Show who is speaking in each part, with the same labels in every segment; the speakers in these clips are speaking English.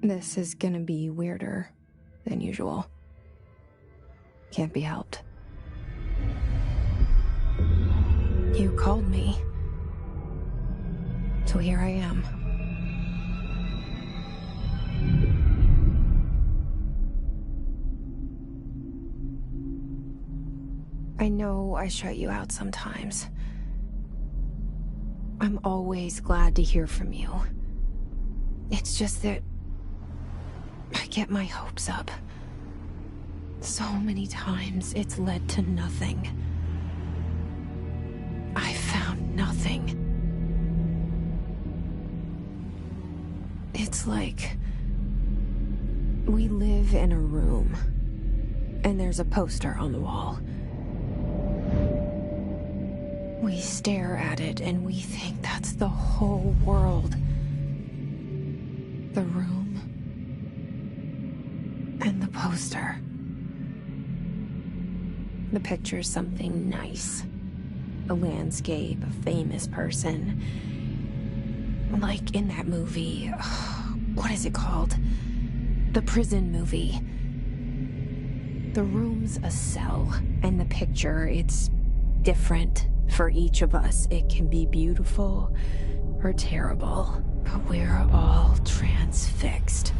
Speaker 1: This is gonna be weirder than usual. Can't be helped. You called me. So here I am. I know I shut you out sometimes. I'm always glad to hear from you. It's just that I get my hopes up. So many times it's led to nothing. I found nothing. It's like we live in a room, and there's a poster on the wall. We stare at it and we think that's the whole world. The room and the poster. The picture's something nice. A landscape, a famous person. Like in that movie, what is it called? The prison movie. The room's a cell, and the picture, it's different for each of us. It can be beautiful or terrible, but we're all transfixed.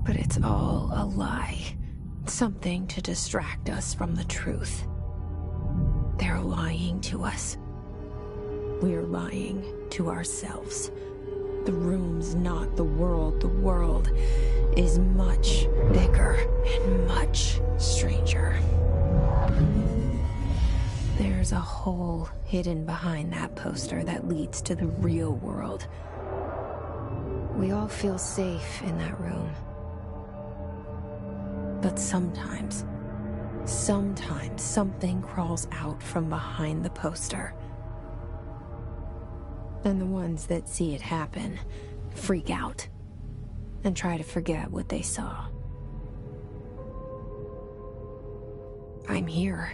Speaker 1: But it's all a lie. Something to distract us from the truth. They're lying to us. We're lying to ourselves. The room's not the world. The world is much bigger and much stranger. There's a hole hidden behind that poster that leads to the real world. We all feel safe in that room. But sometimes something crawls out from behind the poster. And the ones that see it happen freak out and try to forget what they saw. I'm here.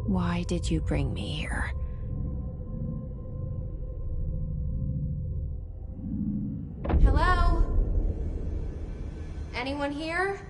Speaker 1: Why did you bring me here? Hello? Anyone here?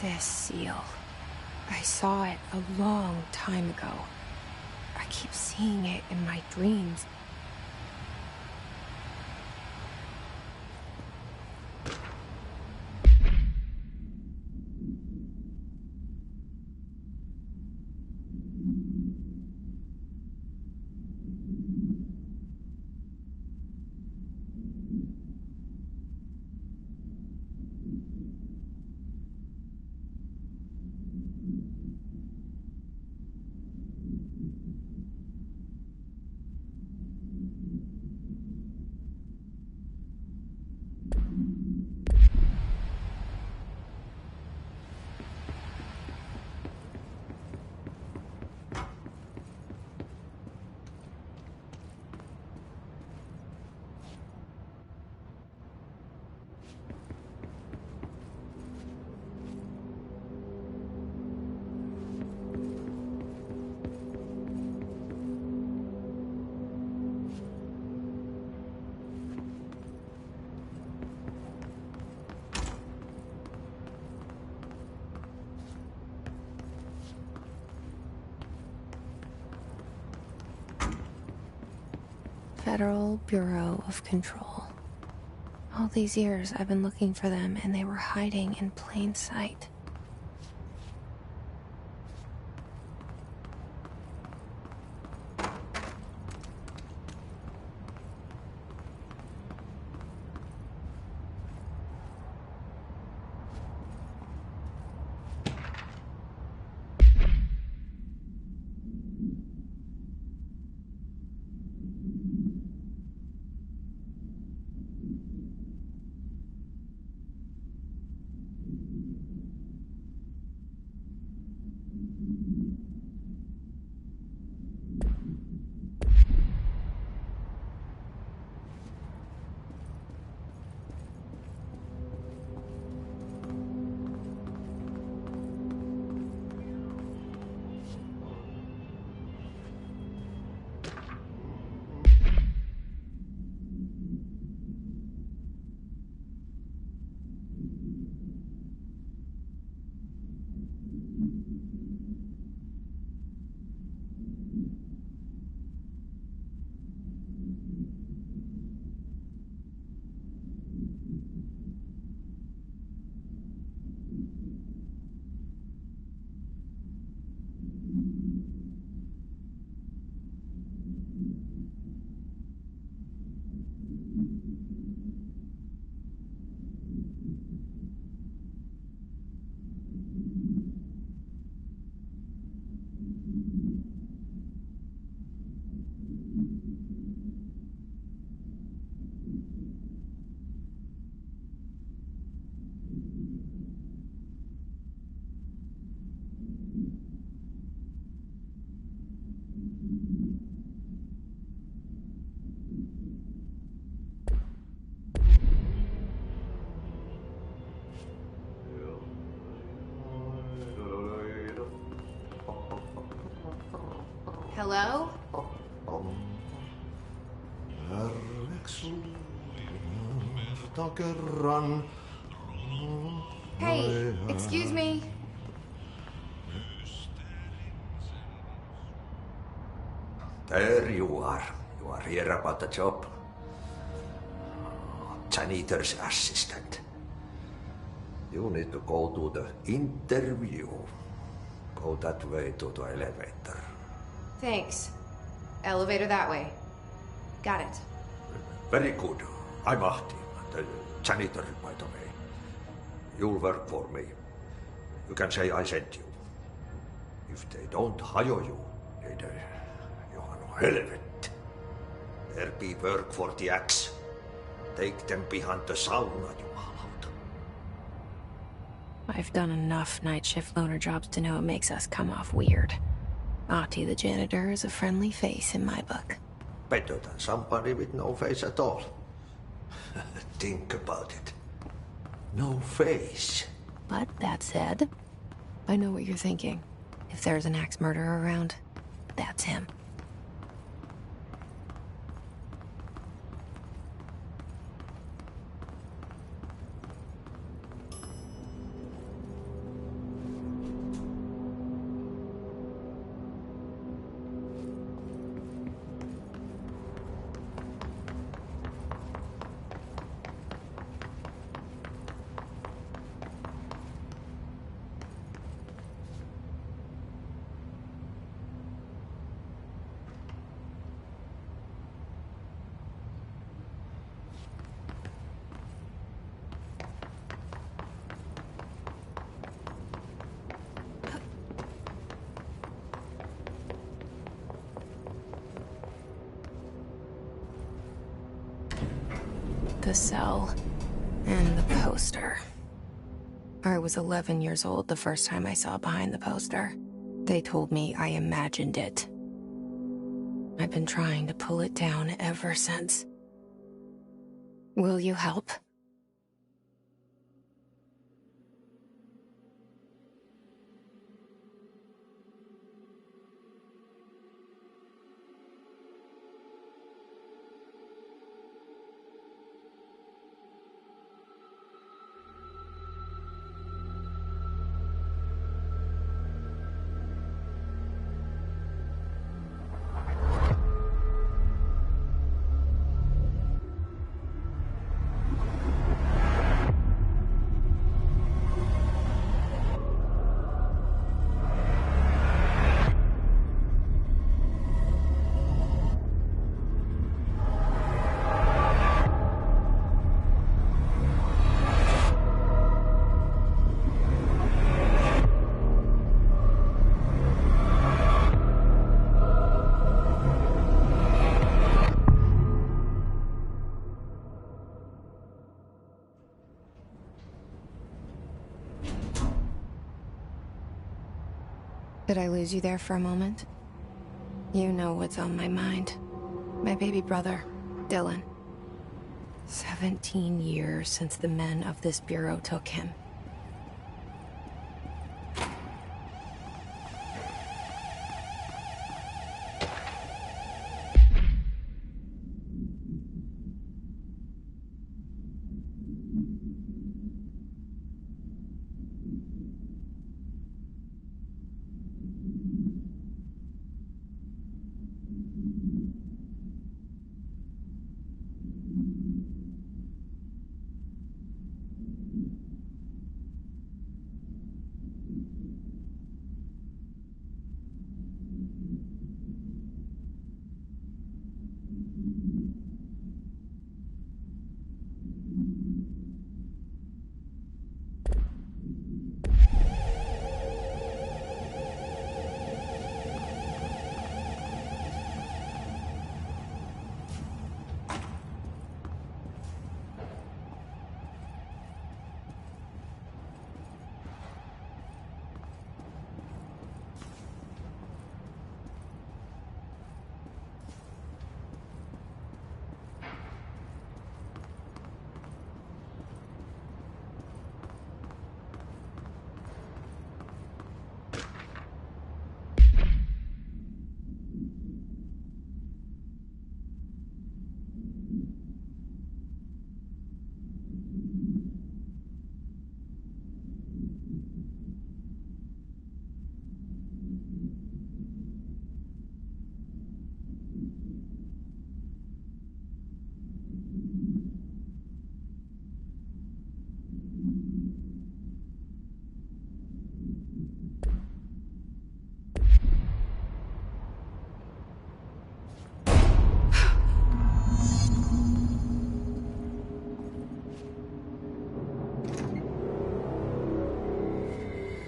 Speaker 1: This seal. I saw it a long time ago. I keep seeing it in my dreams. Federal Bureau of Control. All these years I've been looking for them, and they were hiding in plain sight.
Speaker 2: Hello? Hey, excuse me.
Speaker 3: There you are. You are here about the job. Janitor's assistant. You need to go to the interview. Go that way to the elevator.
Speaker 2: Thanks. Elevator that way. Got it.
Speaker 3: Very good. I'm Ahti, the janitor, by the way. You'll work for me. You can say I sent you. If they don't hire you, you are no helvet. There be work for the axe. Take them behind the sauna, you hallout.
Speaker 1: I've done enough night shift loner jobs to know it makes us come off weird. Ahti the janitor is a friendly face in my book.
Speaker 3: Better than somebody with no face at all. Think about it. No face.
Speaker 1: But that said, I know what you're thinking. If there's an axe murderer around, that's him. The cell and the poster. I was 11 years old the first time I saw behind the poster. They told me I imagined it. I've been trying to pull it down ever since. Will you help? Did I lose you there for a moment? You know what's on my mind. My baby brother, Dylan. 17 years since the men of this bureau took him.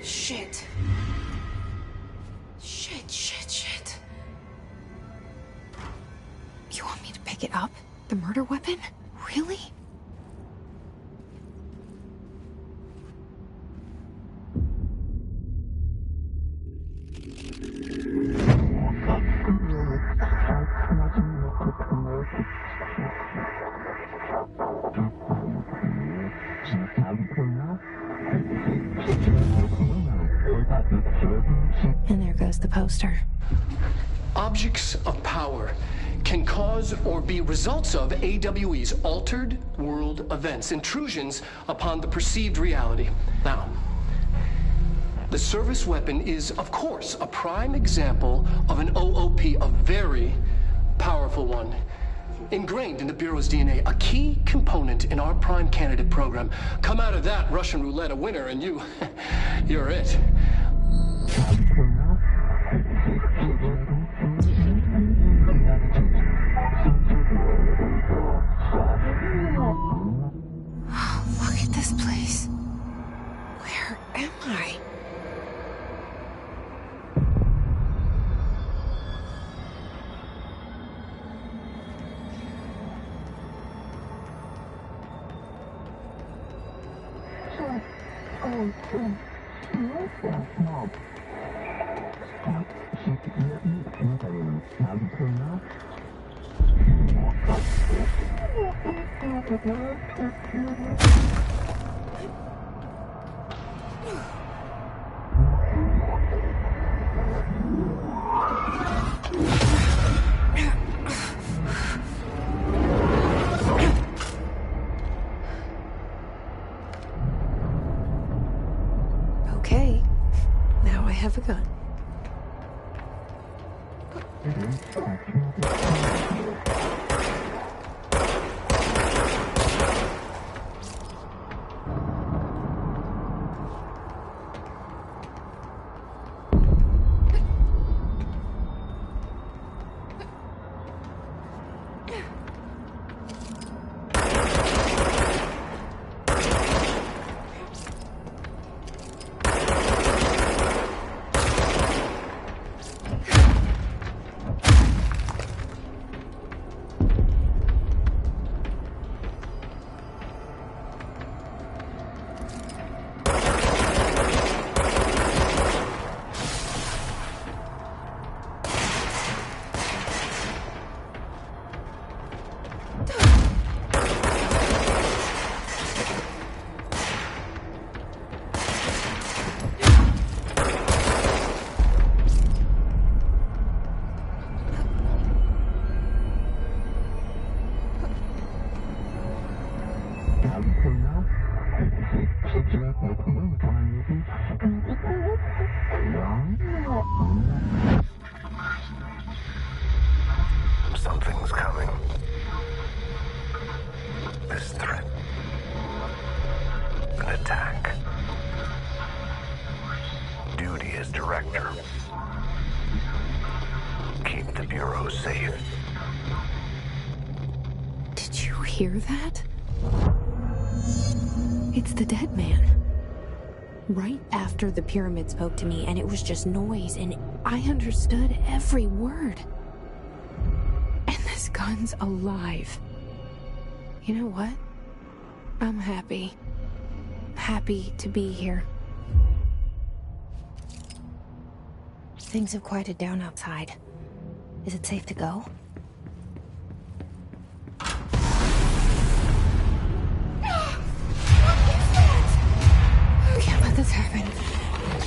Speaker 1: Shit. Shit. You want me to pick it up? The murder weapon? Really? And there goes the poster.
Speaker 4: Objects of power can cause or be results of AWE's altered world events, intrusions upon the perceived reality. Now, the service weapon is, of course, a prime example of an OOP, a very powerful one, ingrained in the Bureau's DNA, a key component in our prime candidate program. Come out of that Russian roulette a winner and you're it.
Speaker 1: Look at this place. Where am I? Okay, now I have a gun.
Speaker 5: Something's coming. This threat. An attack. Duty as director. Keep the Bureau safe.
Speaker 1: Did you hear that? It's the dead man. Right after the pyramid spoke to me, and it was just noise, and I understood every word. And this gun's alive. You know what? I'm happy. Happy to be here. Things have quieted down outside. Is it safe to go? You can't let this happen.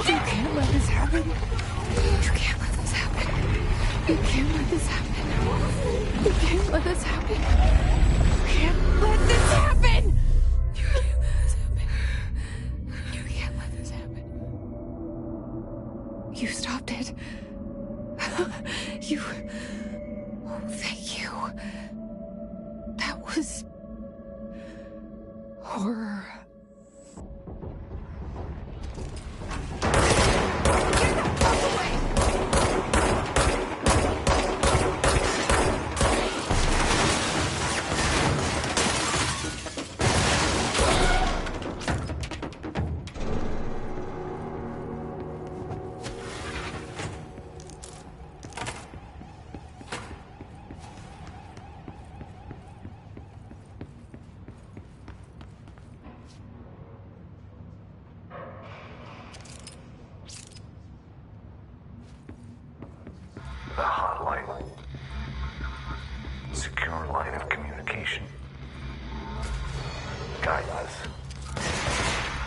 Speaker 1: You can't let this happen. You can't let this happen. You can't let this happen. You can't let this happen. You can't let this happen. You can't let this happen. You can't let this happen. You stopped it. You... Oh, thank you. That was... horror.
Speaker 5: The hotline. Secure line of communication. Guidance.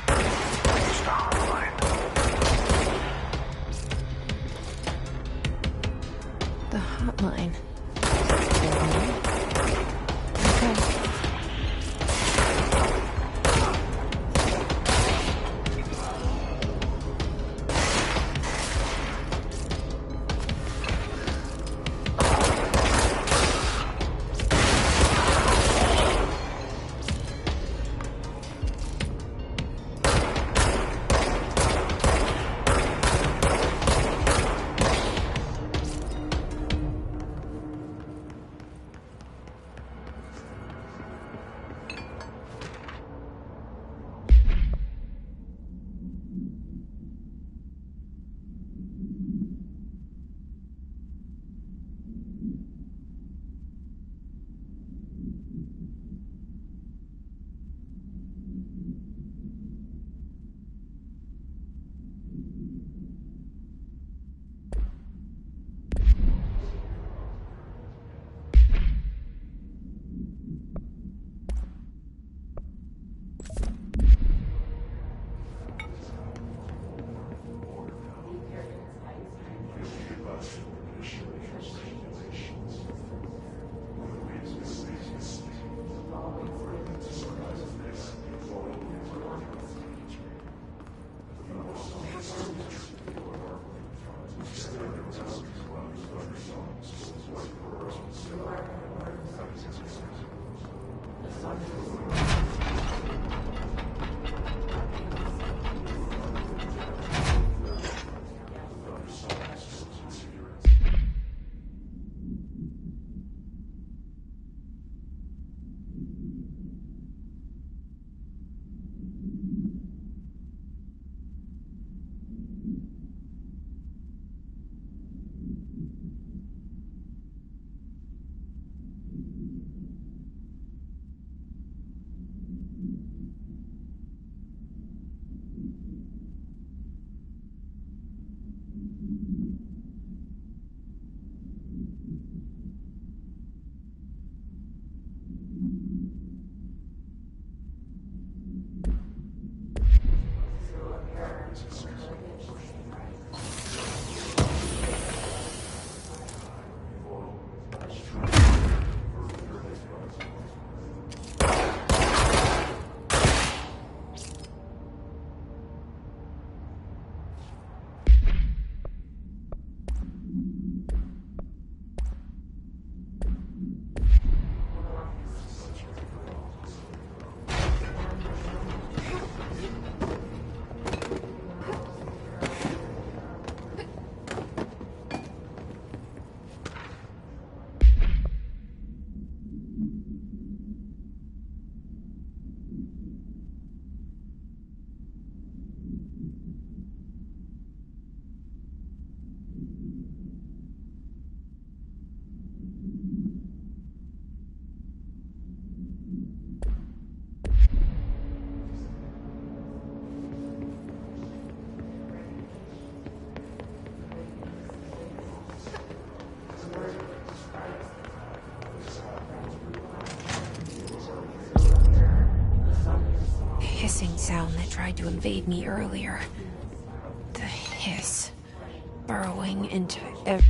Speaker 5: Reach the hotline.
Speaker 1: The hotline. Okay. hissing sound that tried to invade me earlier. The hiss, burrowing into every...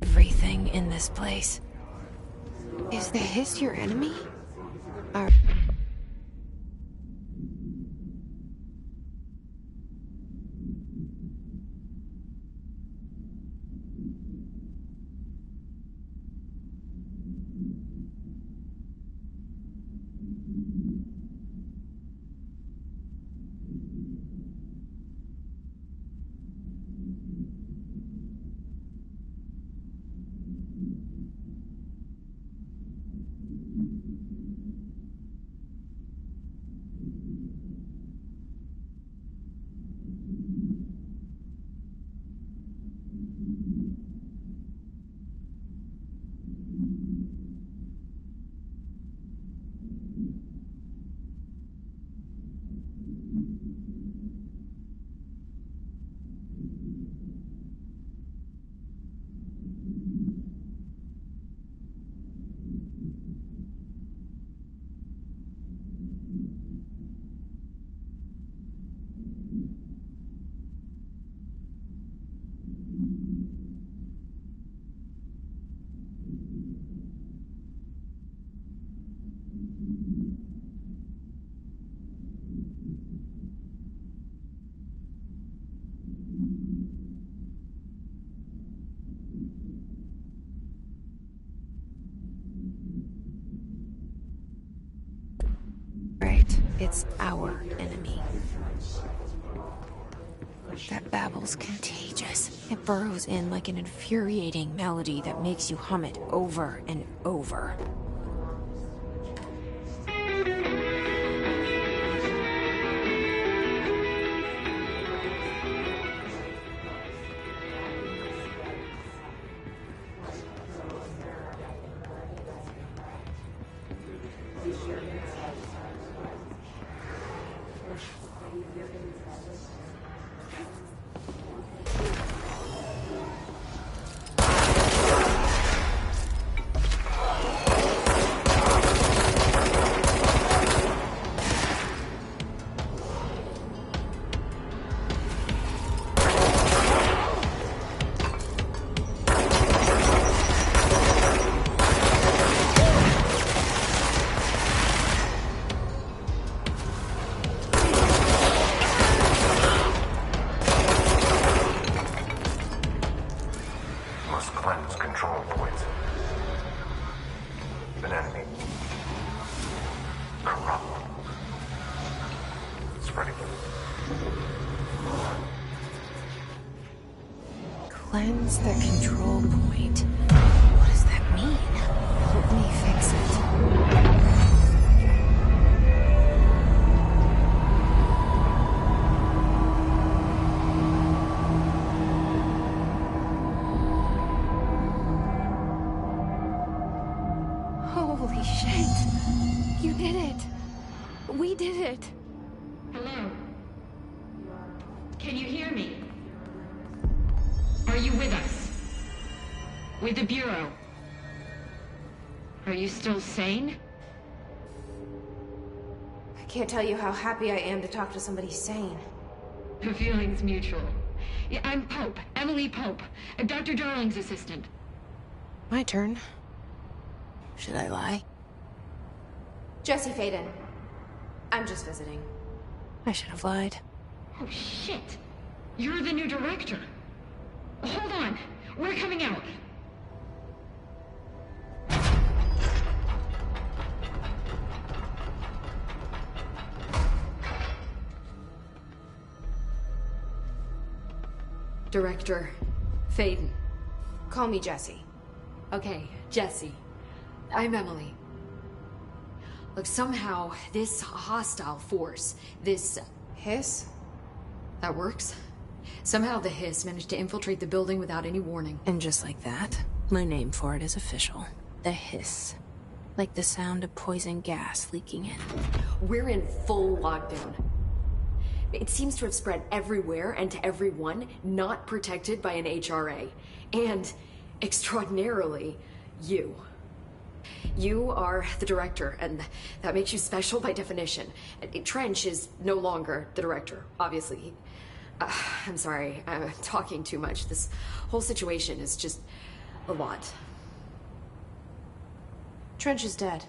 Speaker 1: everything in this place. Is the hiss your enemy? Or... It's our enemy. That babble's contagious. It burrows in like an infuriating melody that makes you hum it over and over. Cleanse the control point. What does that mean? Help me fix it. Holy shit. You did it. We did it.
Speaker 6: Hello? Can you hear me? Are you with us? With the Bureau? Are you still sane?
Speaker 2: Can't tell you how happy I am to talk to somebody sane.
Speaker 6: The feeling's mutual. Yeah, I'm Pope, Emily Pope, Dr. Darling's assistant.
Speaker 1: My turn. Should I lie?
Speaker 2: Jesse Faden. I'm just visiting.
Speaker 1: I should have lied.
Speaker 6: Oh, shit. You're the new director. Hold on. We're coming out.
Speaker 7: Director Faden.
Speaker 2: Call me Jesse.
Speaker 7: Okay, Jesse. I'm Emily. Look, somehow this hostile force, this...
Speaker 2: Hiss?
Speaker 7: That works? Somehow the Hiss managed to infiltrate the building without any warning.
Speaker 1: And just like that, my name for it is official. The Hiss. Like the sound of poison gas leaking in.
Speaker 7: We're in full lockdown. It seems to have spread everywhere and to everyone not protected by an HRA. And, extraordinarily, you. You are the director, and that makes you special by definition. Trench is no longer the director, obviously. I'm sorry, I'm talking too much. This whole situation is just a lot.
Speaker 2: Trench is dead.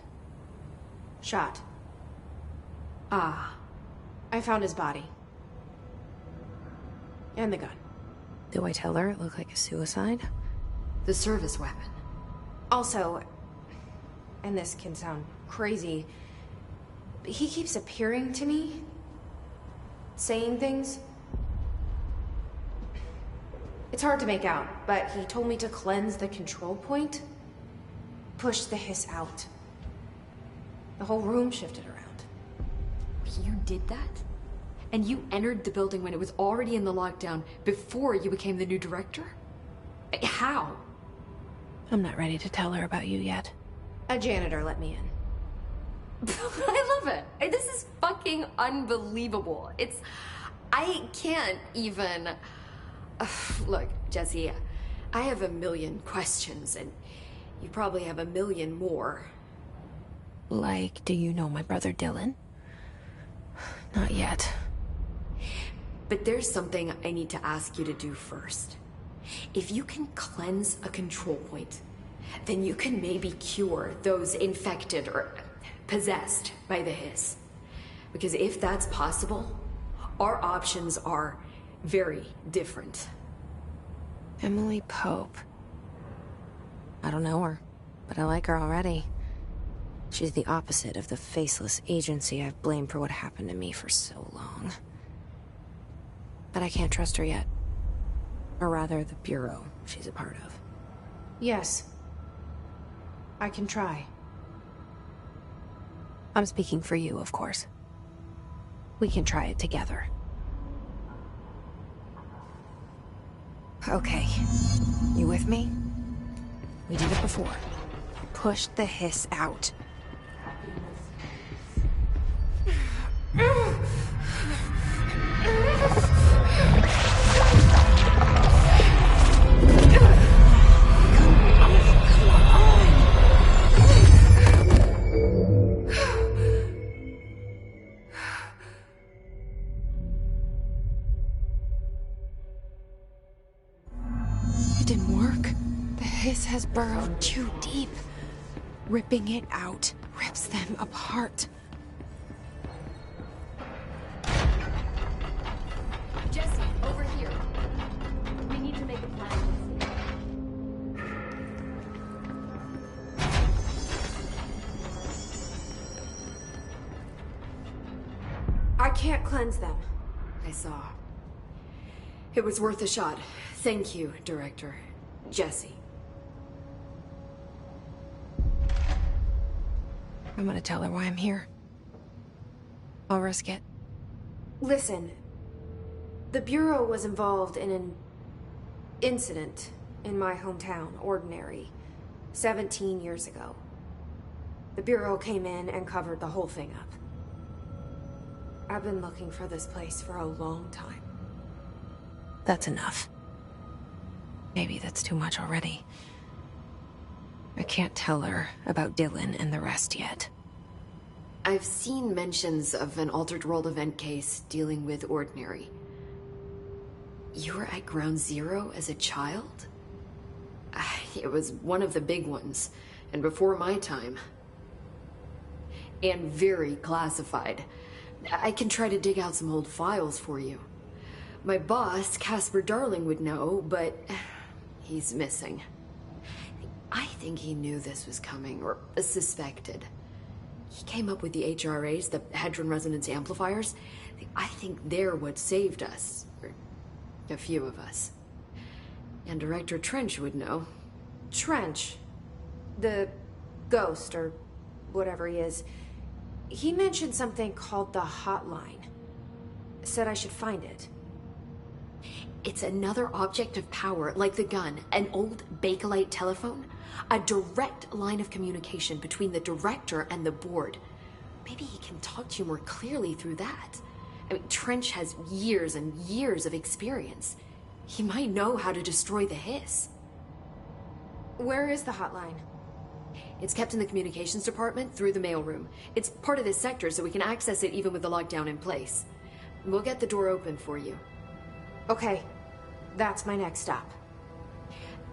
Speaker 2: Shot.
Speaker 7: Ah.
Speaker 2: I found his body. And the gun.
Speaker 1: Do I tell her it looked like a suicide?
Speaker 7: The service weapon.
Speaker 2: Also, and this can sound crazy, but he keeps appearing to me. Saying things. It's hard to make out, but he told me to cleanse the control point. Push the Hiss out. The whole room shifted around.
Speaker 7: You did that? And you entered the building when it was already in the lockdown before you became the new director? How?
Speaker 1: I'm not ready to tell her about you yet.
Speaker 2: A janitor let me in.
Speaker 7: I love it. This is fucking unbelievable. I can't even... Look, Jesse, I have a million questions, and you probably have a million more.
Speaker 1: Like, do you know my brother Dylan? Not yet.
Speaker 7: But there's something I need to ask you to do first. If you can cleanse a control point, then you can maybe cure those infected or possessed by the Hiss. Because if that's possible, our options are very different.
Speaker 1: Emily Pope. I don't know her, but I like her already. She's the opposite of the faceless agency I've blamed for what happened to me for so long. But I can't trust her yet. Or rather, the Bureau she's a part of.
Speaker 2: Yes. I can try.
Speaker 1: I'm speaking for you, of course. We can try it together. Okay. You with me? We did it before. Pushed the Hiss out. It didn't work. The Hiss has burrowed too deep. Ripping it out rips them apart.
Speaker 7: Jesse, over here. We need to make a plan.
Speaker 2: I can't cleanse them.
Speaker 7: I saw. It was worth a shot. Thank you, Director. Jesse.
Speaker 1: I'm gonna tell her why I'm here. I'll risk it.
Speaker 2: Listen. The Bureau was involved in an incident in my hometown, Ordinary, 17 years ago. The Bureau came in and covered the whole thing up. I've been looking for this place for a long time.
Speaker 1: That's enough. Maybe that's too much already. I can't tell her about Dylan and the rest yet.
Speaker 7: I've seen mentions of an Altered World event case dealing with Ordinary. You were at Ground Zero as a child? It was one of the big ones, and before my time. And very classified. I can try to dig out some old files for you. My boss, Casper Darling, would know, but he's missing. I think he knew this was coming, or suspected. He came up with the HRAs, the Hadron Resonance Amplifiers. I think they're what saved us. Or a few of us. And Director Trench would know.
Speaker 2: Trench. The ghost, or whatever he is. He mentioned something called the Hotline. Said I should find it.
Speaker 7: It's another object of power, like the gun, an old Bakelite telephone. A direct line of communication between the director and the board. Maybe he can talk to you more clearly through that. I mean, Trench has years and years of experience. He might know how to destroy the Hiss.
Speaker 2: Where is the hotline?
Speaker 7: It's kept in the communications department through the mailroom. It's part of this sector, so we can access it even with the lockdown in place. We'll get the door open for you.
Speaker 2: Okay, that's my next stop.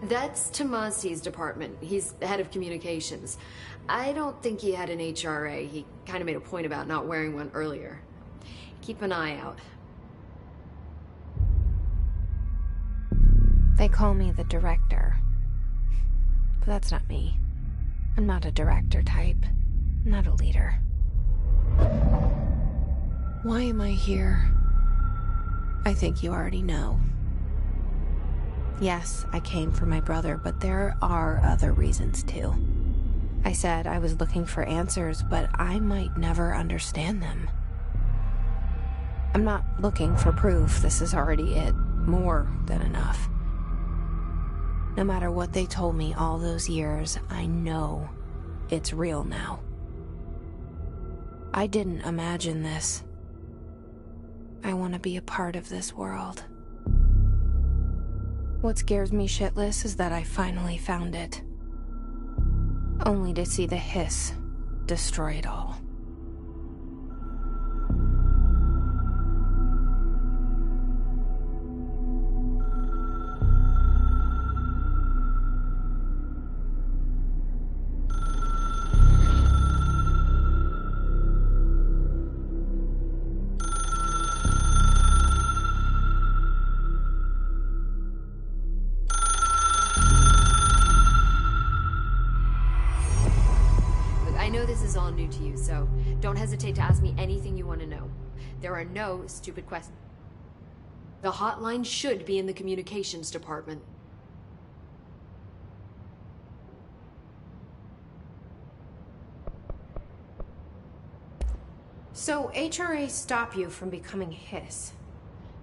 Speaker 7: That's Tomasi's department. He's the head of communications. I don't think he had an HRA. He kind of made a point about not wearing one earlier. Keep an eye out.
Speaker 1: They call me the director. But that's not me. I'm not a director type. I'm not a leader. Why am I here? I think you already know. Yes, I came for my brother, but there are other reasons too. I said I was looking for answers, but I might never understand them. I'm not looking for proof. This is already it. More than enough. No matter what they told me all those years, I know it's real now. I didn't imagine this. I want to be a part of this world. What scares me shitless is that I finally found it. Only to see the Hiss destroy it all.
Speaker 7: To you, so don't hesitate to ask me anything you want to know. There are no stupid questions. The hotline should be in the communications department.
Speaker 2: So HRA stop you from becoming Hiss?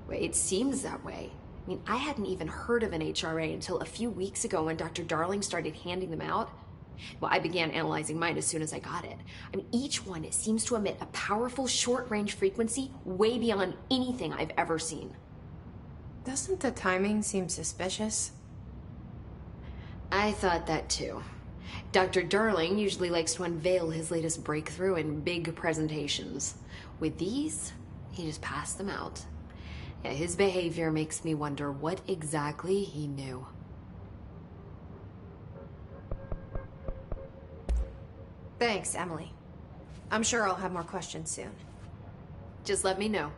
Speaker 7: Well, it seems that way. I mean, I hadn't even heard of an HRA until a few weeks ago when Dr. Darling started handing them out. Well, I began analyzing mine as soon as I got it. I mean, each one seems to emit a powerful short-range frequency way beyond anything I've ever seen.
Speaker 2: Doesn't the timing seem suspicious?
Speaker 7: I thought that too. Dr. Darling usually likes to unveil his latest breakthrough in big presentations. With these, he just passed them out. Yeah, his behavior makes me wonder what exactly he knew.
Speaker 2: Thanks, Emily. I'm sure I'll have more questions soon.
Speaker 7: Just let me know.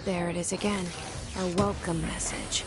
Speaker 1: There it is again. Our welcome message.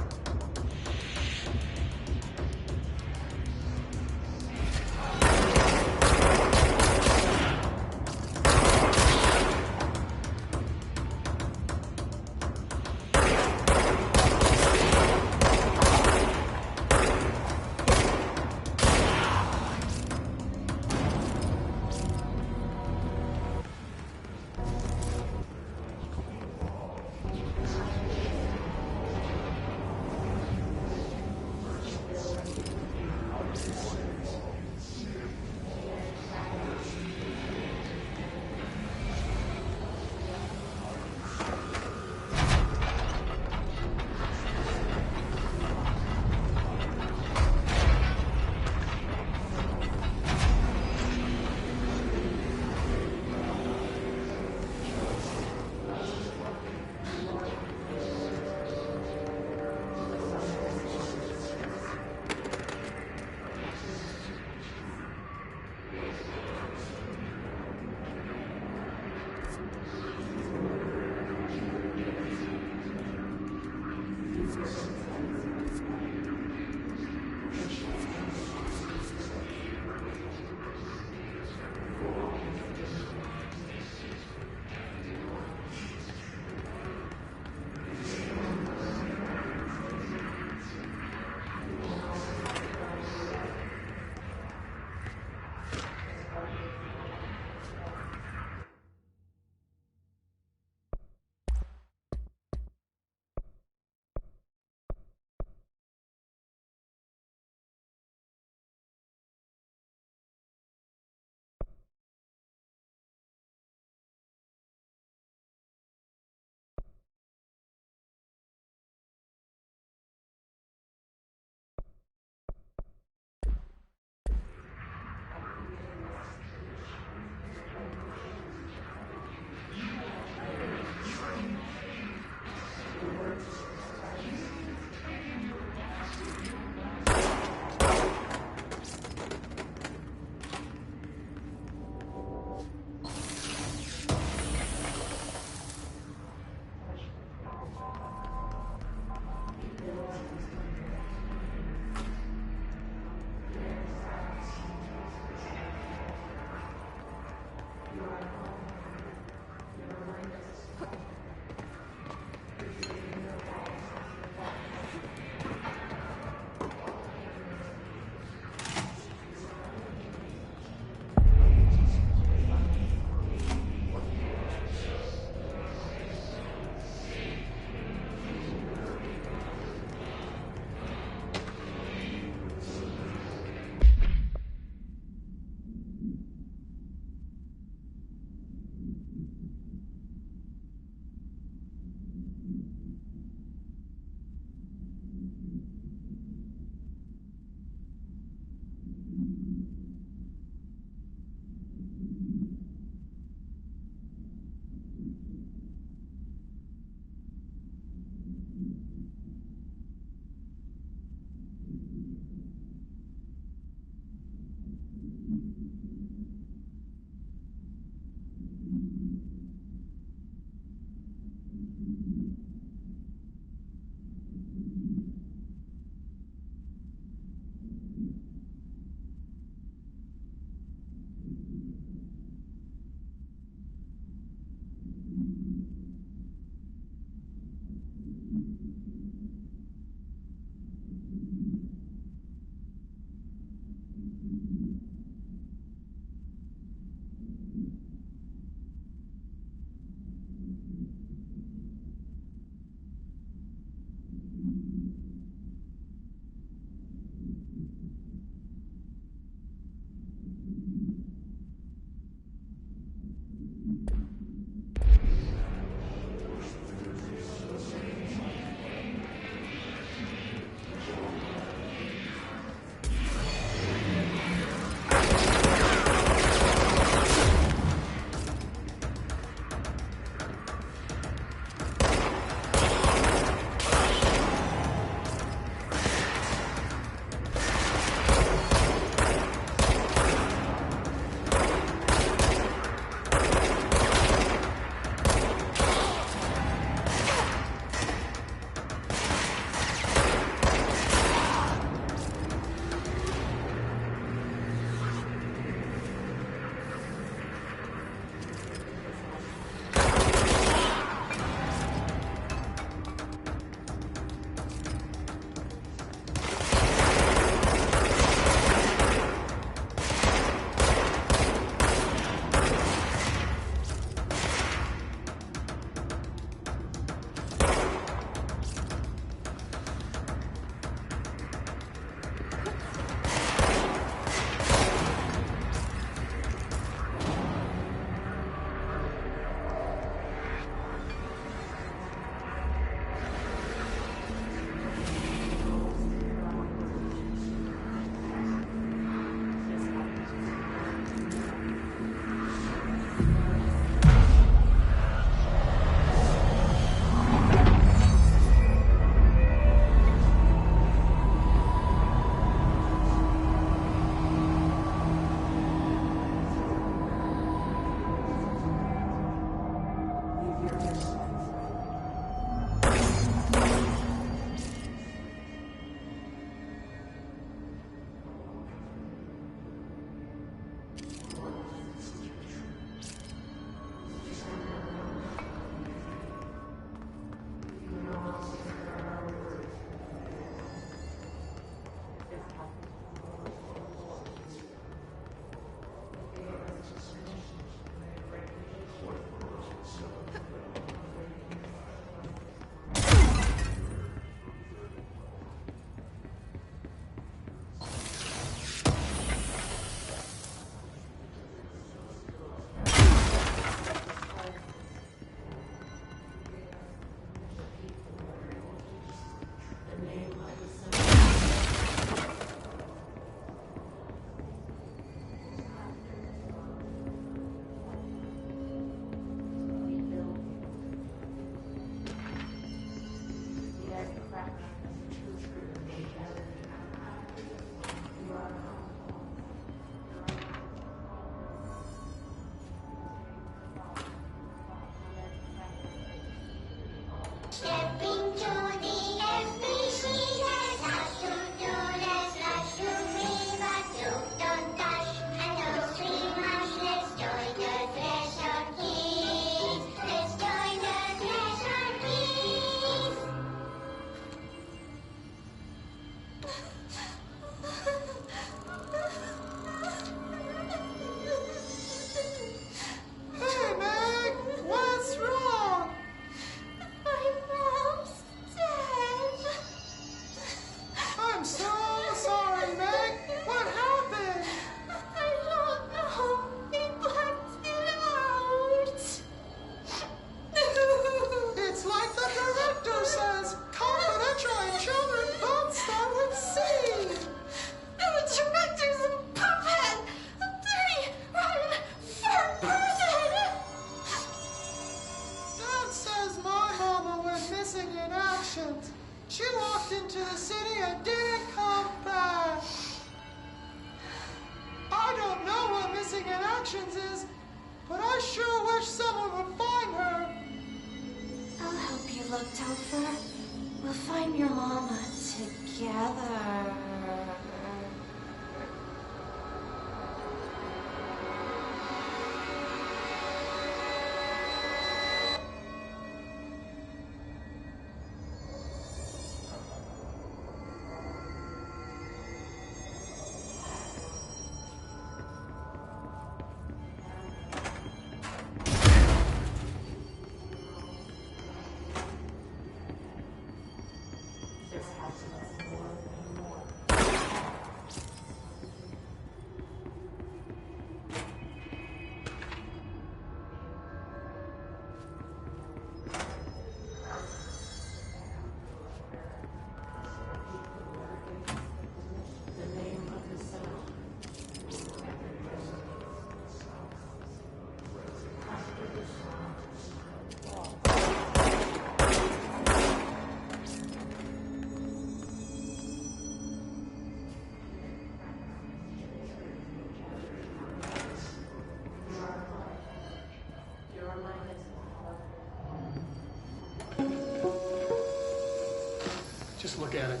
Speaker 4: Just look at it.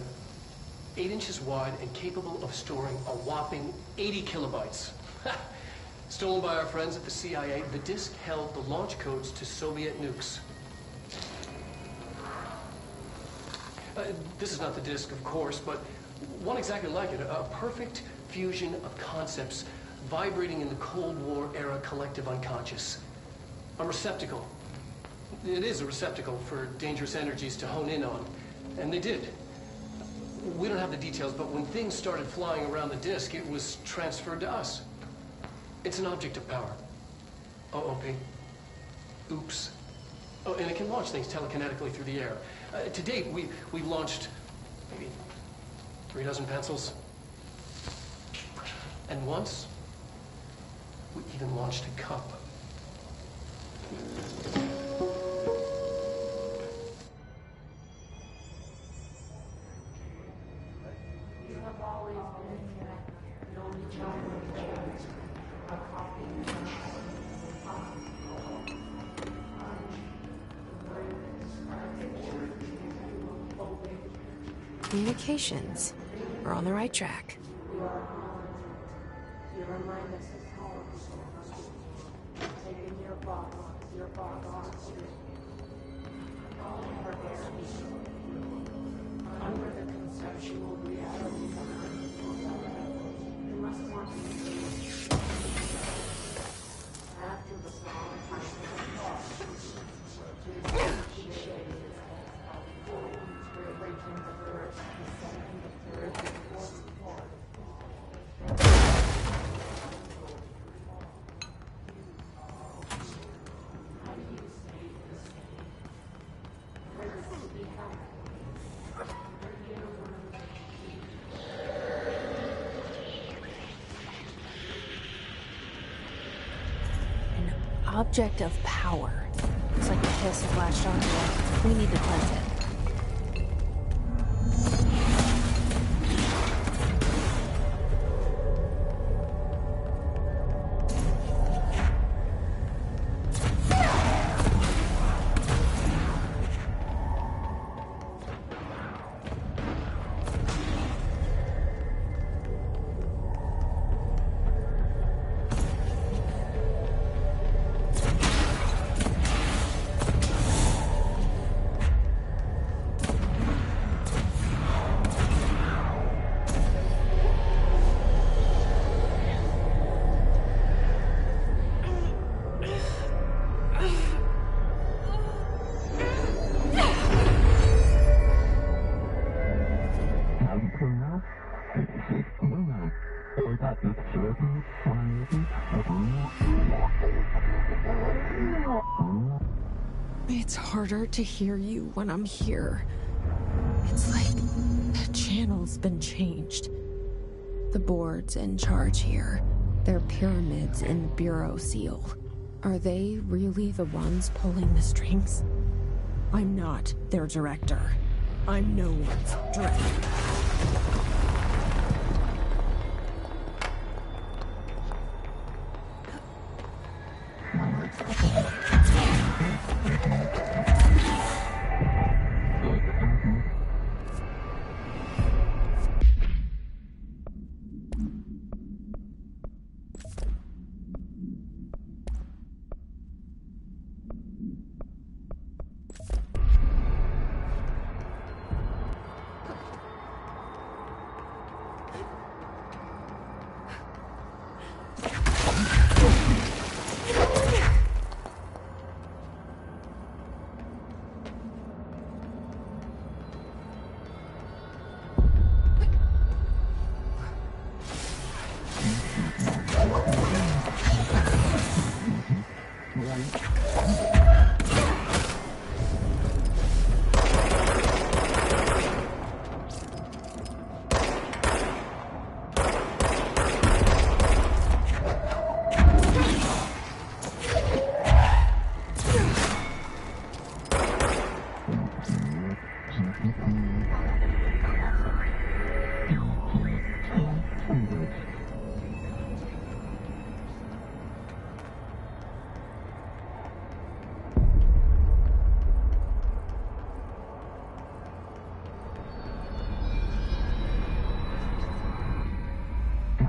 Speaker 4: 8 inches wide and capable of storing a whopping 80 kilobytes. Stolen by our friends at the CIA, the disk held the launch codes to Soviet nukes. This is not the disk, of course, but one exactly like it. A perfect fusion of concepts vibrating in the Cold War era collective unconscious. A receptacle. It is a receptacle for dangerous energies to hone in on. And they did. We don't have the details, but when things started flying around the disk, it was transferred to us. It's an object of power. OOP. Oops. Oh, and it can launch things telekinetically through the air. To date, we've launched maybe 3 dozen pencils. And once, we even launched a cup.
Speaker 1: Communications. We're on the right track. Object of power. Looks like the hiss have latched onto it. We need to cleanse it. It's harder to hear you when I'm here. It's like the channel's been changed. The board's in charge here. They're pyramids in the Bureau seal. Are they really the ones pulling the strings? I'm not their director. I'm no one's director.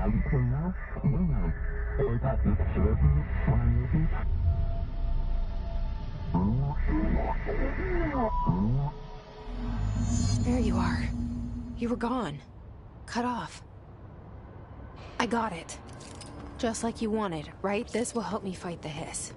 Speaker 1: There you are. You were gone. Cut off. I got it. Just like you wanted, right? This will help me fight the hiss.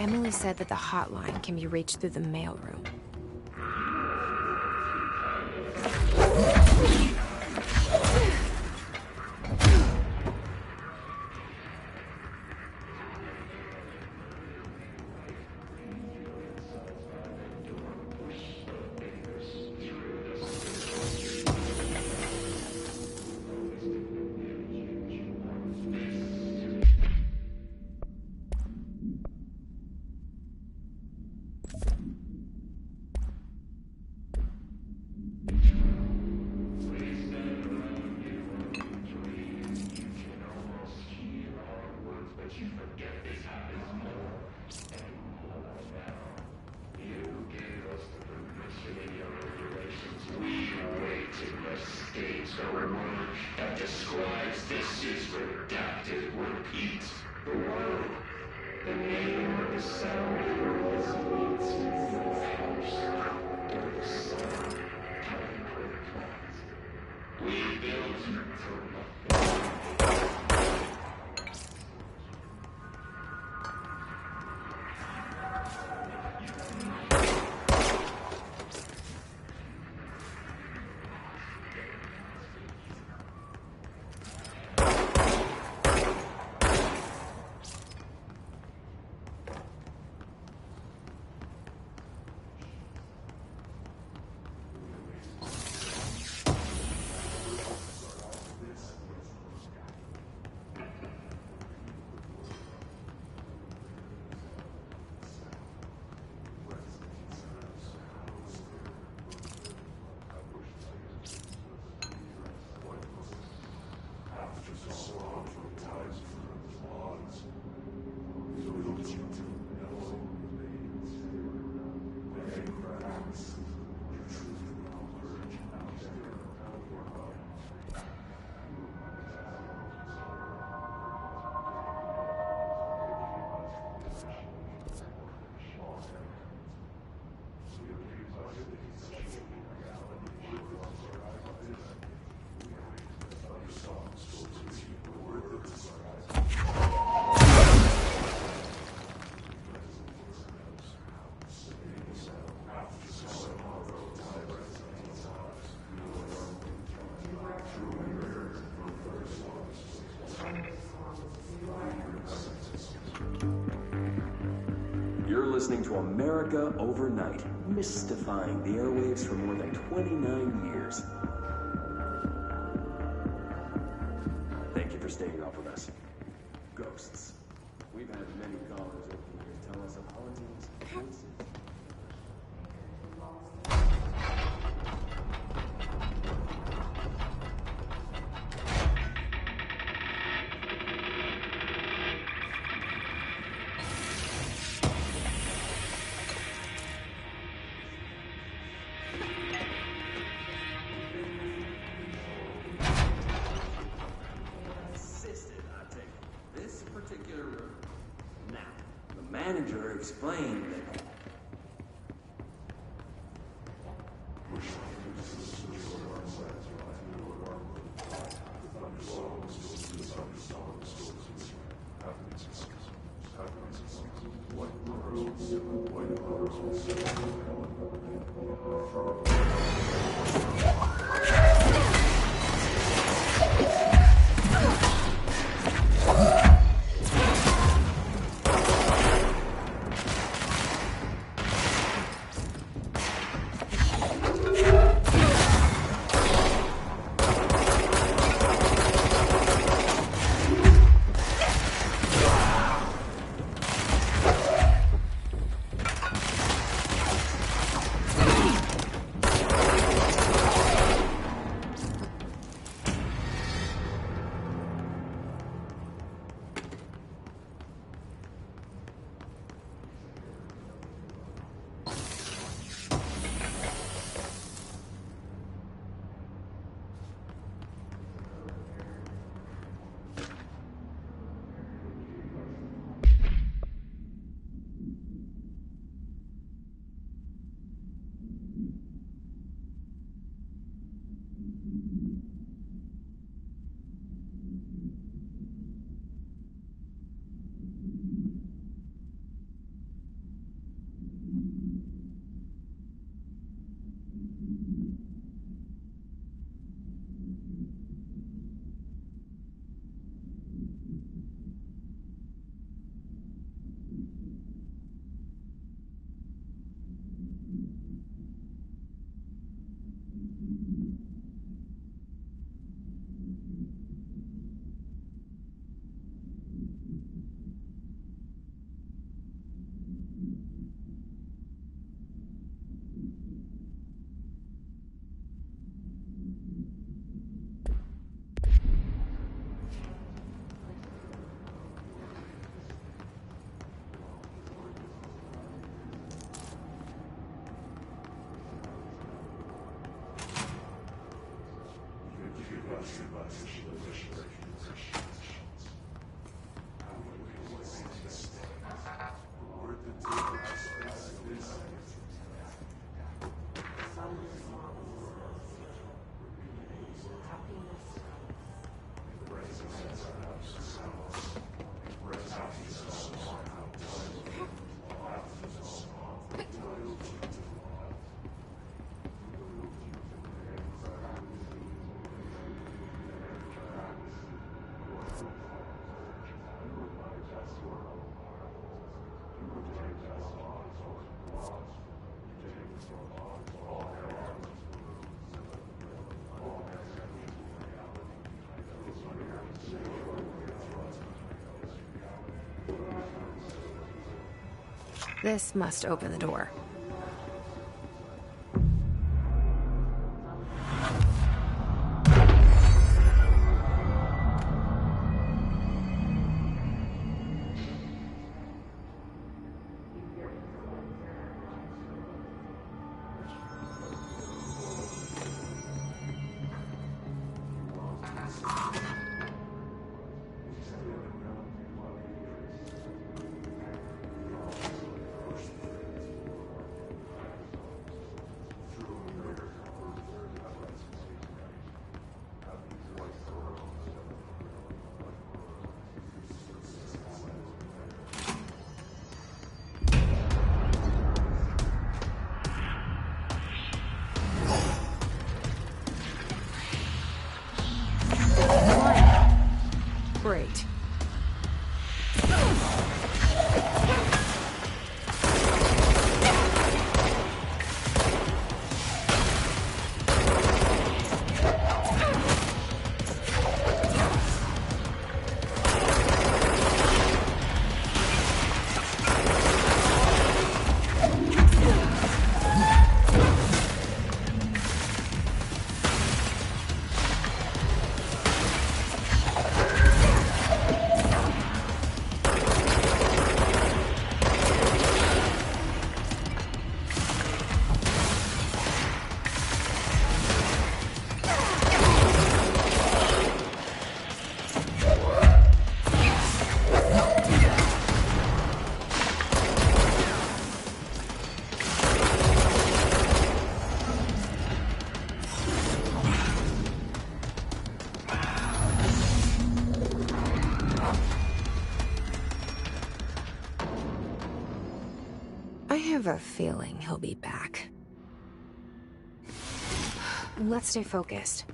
Speaker 1: Emily said that the hotline can be reached through the mailroom.
Speaker 8: listening to America Overnight, mystifying the airwaves for more than 29 years. Thank you for staying up with us. Ghosts. We've had many callers over the years tell us of hauntings, voices. Manager explained that
Speaker 1: This must open the door. have a feeling he'll be back. Let's stay focused.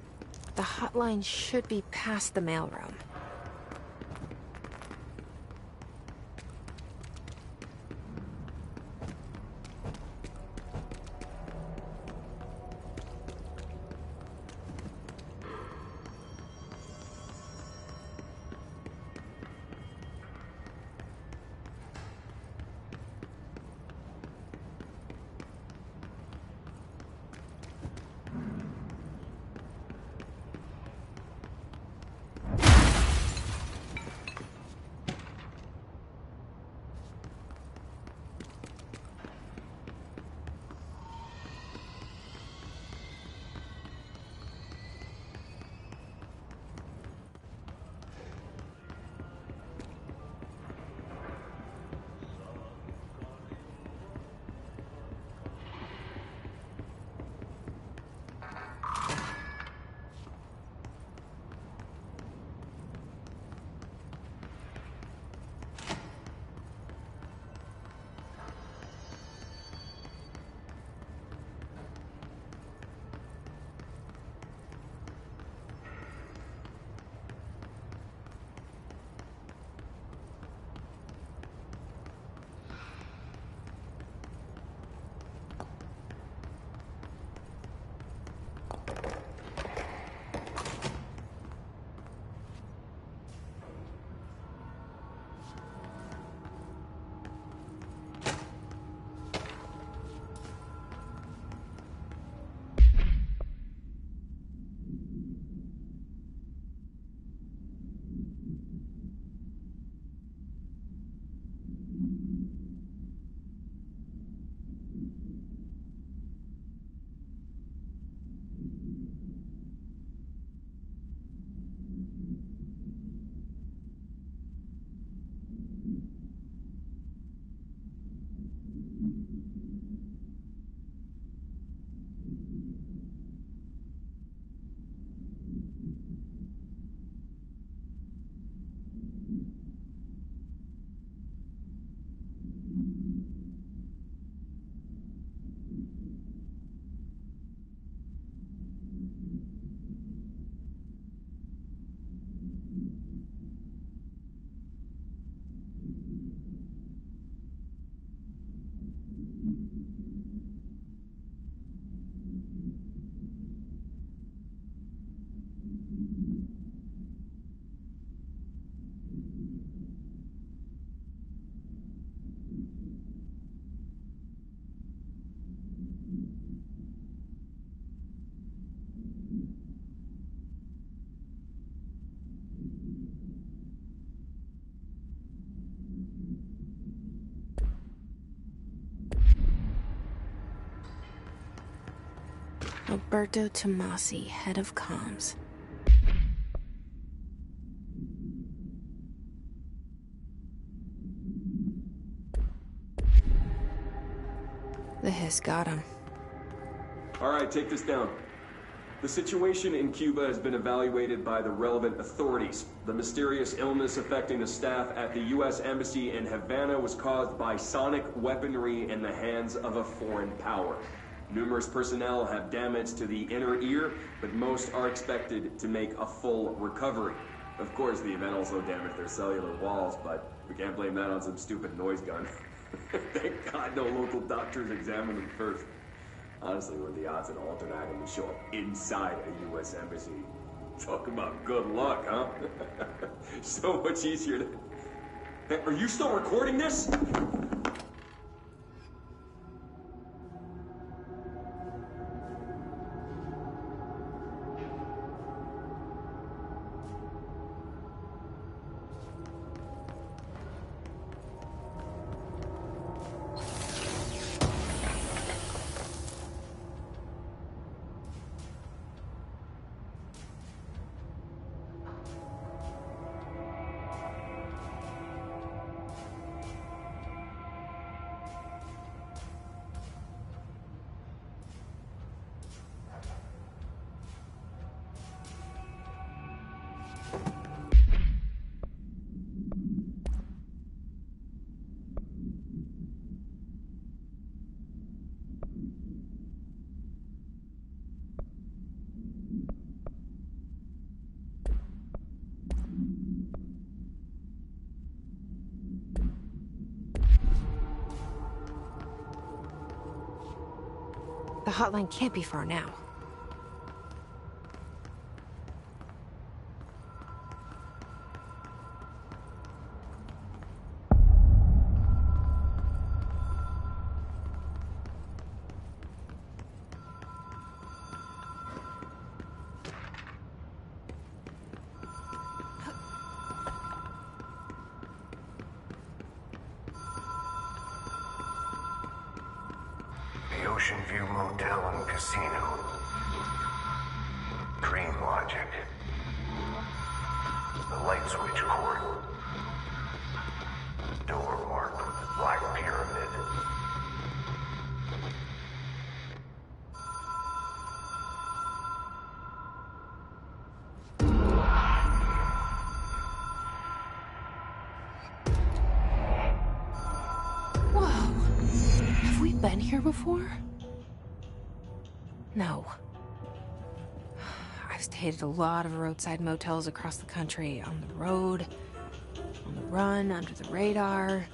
Speaker 1: The hotline should be past the mailroom. Alberto Tomasi, head of comms. The hiss got him.
Speaker 8: All right, take this down. The situation in Cuba has been evaluated by the relevant authorities. The mysterious illness affecting the staff at the U.S. Embassy in Havana was caused by sonic weaponry in the hands of a foreign power. Numerous personnel have damage to the inner ear, but most are expected to make a full recovery. Of course, the event also damaged their cellular walls, but we can't blame that on some stupid noise gun. Thank God no local doctors examined them first. Honestly, what are the odds an alternate item would show up inside a U.S. embassy? Talk about good luck, huh? So much easier to... Hey, are you still recording this?
Speaker 1: The hotline can't be far now.
Speaker 5: The Ocean View Motel and Casino. Dream Logic. The light switch cord. Door marked with the Black Pyramid.
Speaker 1: Have we been here before? No. I've stayed at a lot of roadside motels across the country, on the road, on the run, under the radar.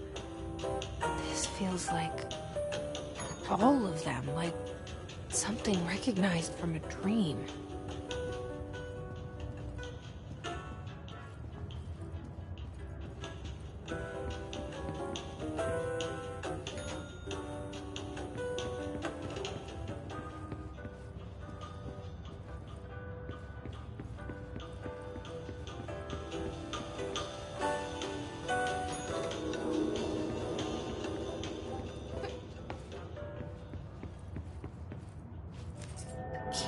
Speaker 1: This feels like all of them, like something recognized from a dream.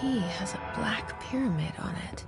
Speaker 1: Key has a black pyramid on it.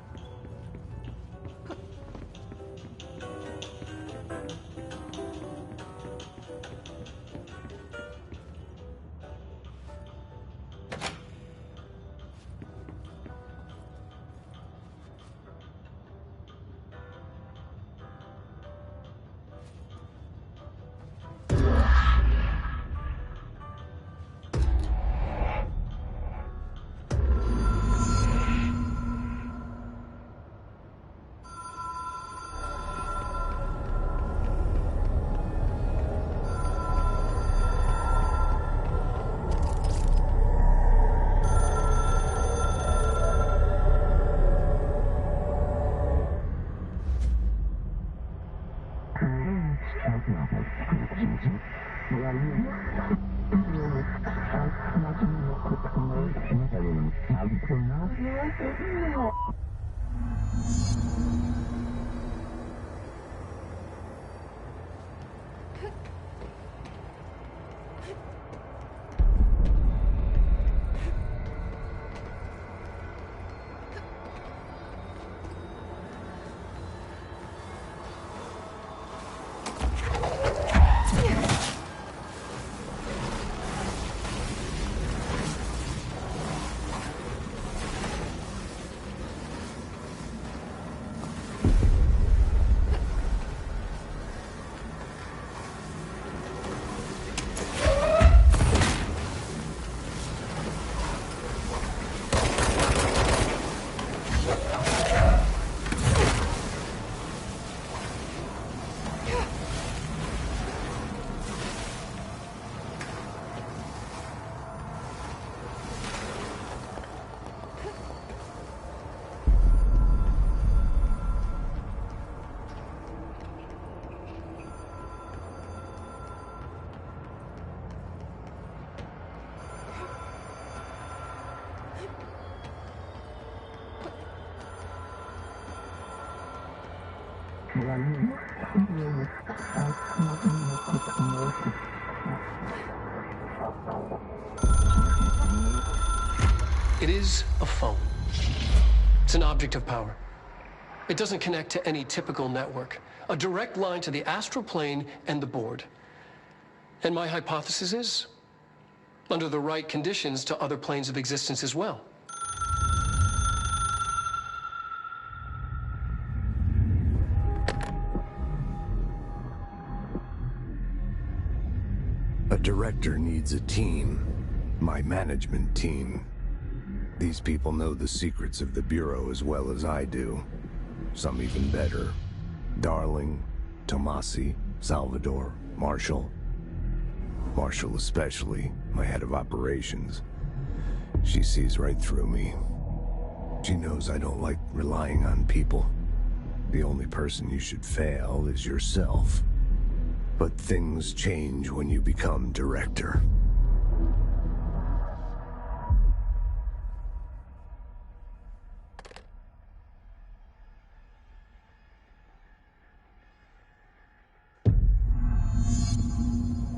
Speaker 4: It is a phone. It's an object of power. It doesn't connect to any typical network. A direct line to the astral plane and the board. And my hypothesis is, under the right conditions, to other planes of existence as well.
Speaker 9: A director needs a team. My management team. These people know the secrets of the Bureau as well as I do. Some even better. Darling, Tomasi, Salvador, Marshall. Marshall especially, my head of operations. She sees right through me. She knows I don't like relying on people. The only person you should fail is yourself. But things change when you become director.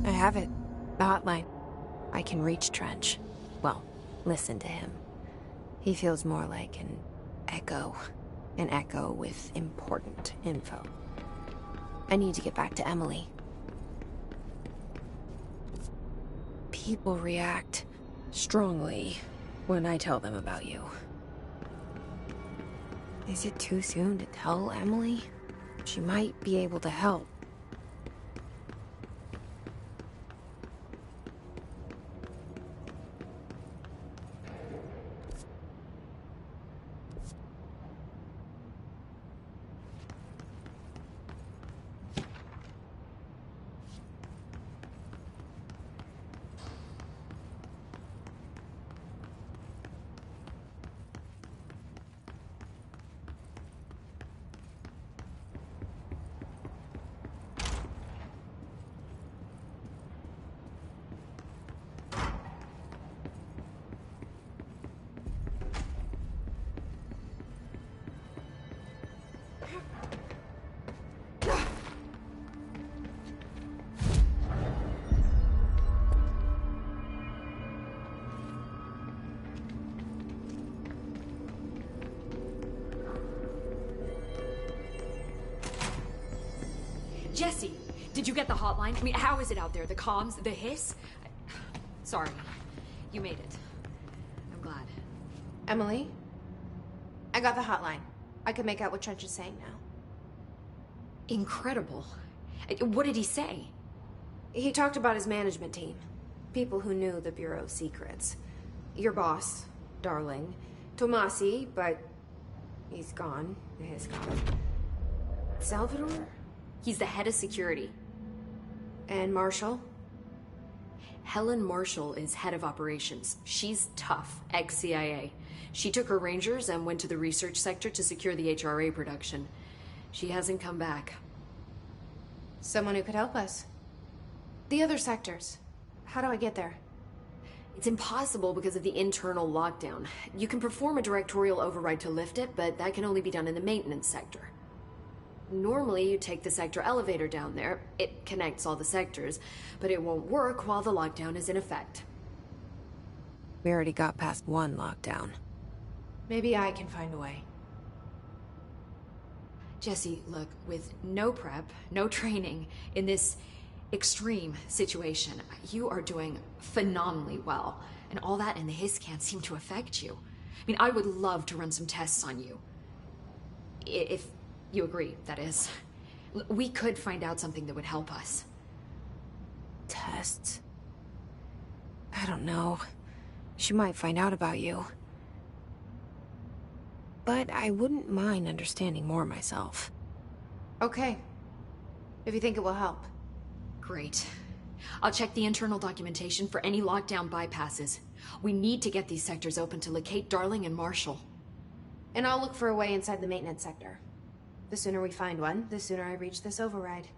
Speaker 1: I have it. The hotline. I can reach Trench. Well, listen to him. He feels more like an echo. An echo with important info. I need to get back to Emily. People react strongly when I tell them about you. Is it too soon to tell Emily? She might be able to help.
Speaker 7: Jesse, did you get the hotline? I mean, how is it out there? The comms? The hiss? Sorry. You made it. I'm glad.
Speaker 2: Emily? I got the hotline. I can make out what Trench is saying now.
Speaker 7: Incredible. What did he say?
Speaker 2: He talked about his management team. People who knew the Bureau's secrets. Your boss, Darling. Tomasi, but he's gone. He's gone. Salvador?
Speaker 7: He's the head of security.
Speaker 2: And Marshall?
Speaker 7: Helen Marshall is head of operations. She's tough, ex-CIA. She took her Rangers and went to the research sector to secure the HRA production. She hasn't come back.
Speaker 2: Someone who could help us. The other sectors. How do I get there?
Speaker 7: It's impossible because of the internal lockdown. You can perform a directorial override to lift it, but that can only be done in the maintenance sector. Normally, you take the sector elevator down there. It connects all the sectors, but it won't work while the lockdown is in effect.
Speaker 1: We already got past one lockdown.
Speaker 2: Maybe I can find a way.
Speaker 7: Jesse, look, with no prep, no training, in this extreme situation, you are doing phenomenally well. And all that and the hiss can't seem to affect you. I mean, I would love to run some tests on you. If you agree, that is. We could find out something that would help us.
Speaker 1: Tests? I don't know. She might find out about you. But I wouldn't mind understanding more myself.
Speaker 2: Okay. If you think it will help.
Speaker 7: Great. I'll check the internal documentation for any lockdown bypasses. We need to get these sectors open to locate Darling and Marshall.
Speaker 2: And I'll look for a way inside the maintenance sector. The sooner we find one, the sooner I reach this override.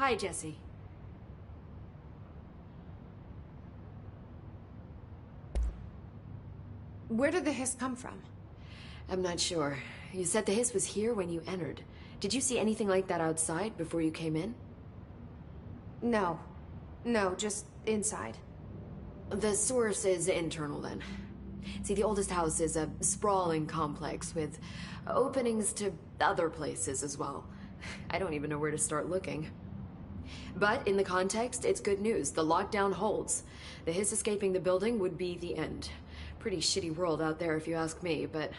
Speaker 7: Hi, Jesse.
Speaker 2: Where did the hiss come from?
Speaker 7: I'm not sure. You said the hiss was here when you entered. Did you see anything like that outside before you came in?
Speaker 2: No. No, just inside.
Speaker 7: The source is internal, then. See, the oldest house is a sprawling complex with openings to other places as well. I don't even know where to start looking. But in the context, it's good news. The lockdown holds. The hiss escaping the building would be the end. Pretty shitty world out there if you ask me, but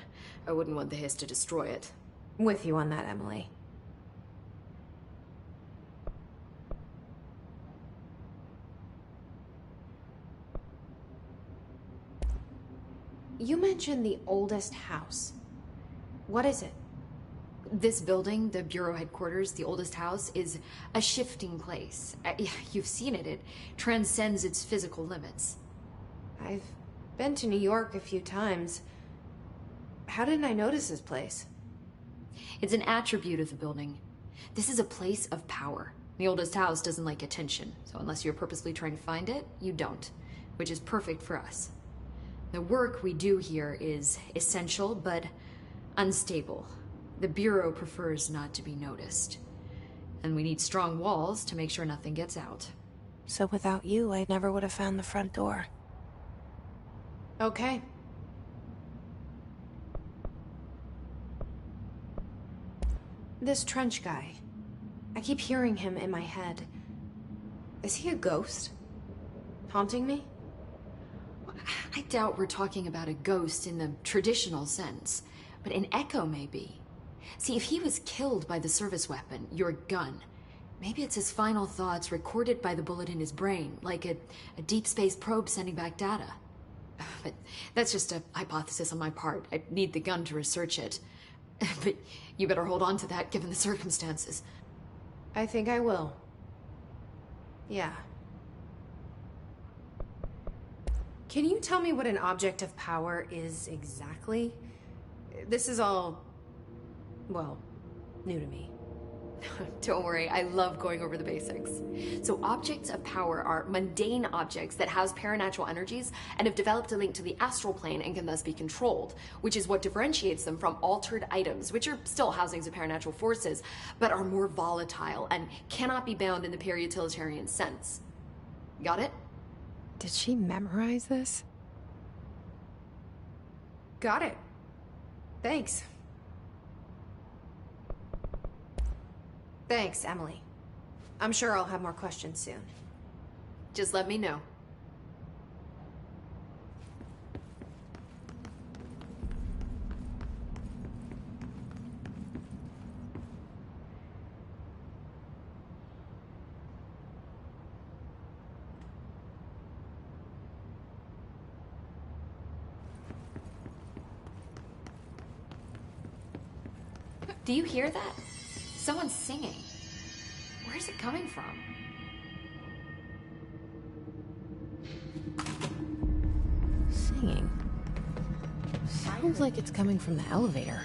Speaker 7: I wouldn't want the hiss to destroy it.
Speaker 2: With you on that, Emily. You mentioned the oldest house. What is it?
Speaker 7: This building, the Bureau headquarters, the oldest house, is a shifting place. You've seen it. It transcends its physical limits.
Speaker 2: I've been to New York a few times. How didn't I notice this place?
Speaker 7: It's an attribute of the building. This is a place of power. The oldest house doesn't like attention, so unless you're purposely trying to find it, you don't, which is perfect for us. The work we do here is essential, but unstable. The Bureau prefers not to be noticed. And we need strong walls to make sure nothing gets out.
Speaker 1: So without you, I never would have found the front door.
Speaker 2: Okay. This Trench guy. I keep hearing him in my head. Is he a ghost? Haunting me?
Speaker 7: I doubt we're talking about a ghost in the traditional sense, but an echo maybe. See, if he was killed by the service weapon, your gun, maybe it's his final thoughts recorded by the bullet in his brain, like a deep space probe sending back data. But that's just a hypothesis on my part. I need the gun to research it. But you better hold on to that given the circumstances.
Speaker 2: I think I will. Yeah. Can you tell me what an object of power is exactly? This is all, well, new to me.
Speaker 7: Don't worry, I love going over the basics. So objects of power are mundane objects that house paranatural energies and have developed a link to the astral plane and can thus be controlled, which is what differentiates them from altered items, which are still housings of paranatural forces, but are more volatile and cannot be bound in the peri-utilitarian sense. Got it?
Speaker 1: Did she memorize this?
Speaker 2: Got it. Thanks. Thanks, Emily. I'm sure I'll have more questions soon.
Speaker 7: Just let me know. Do you hear that? Someone's singing. Where's it coming from?
Speaker 1: Singing. Sounds like it's coming from the elevator.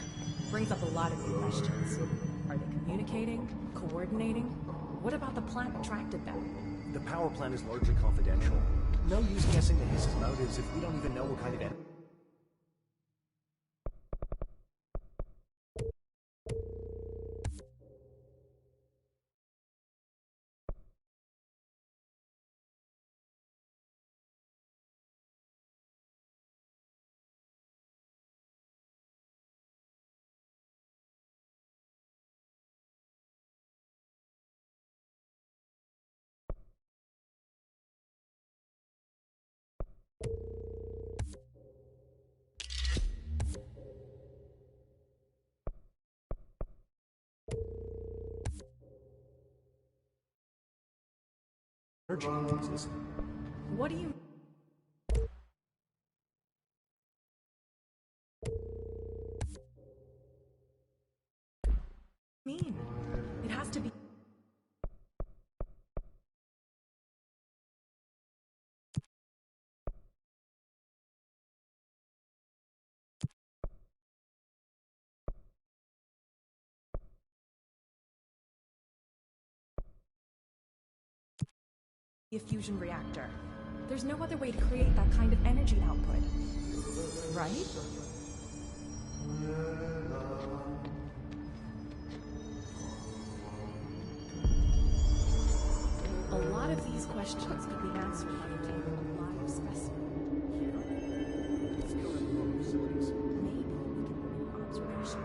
Speaker 10: Brings up a lot of new questions. Are they communicating? Coordinating? What about the plant attracted them?
Speaker 11: The power plant is largely confidential. No use guessing the hiss's motives if we don't even know what kind of energy uses.
Speaker 10: What do you mean? It has to be A fusion reactor. There's no other way to create that kind of energy output. Right? A lot of these questions could be answered by obtaining a live specimen. Maybe we can remove observation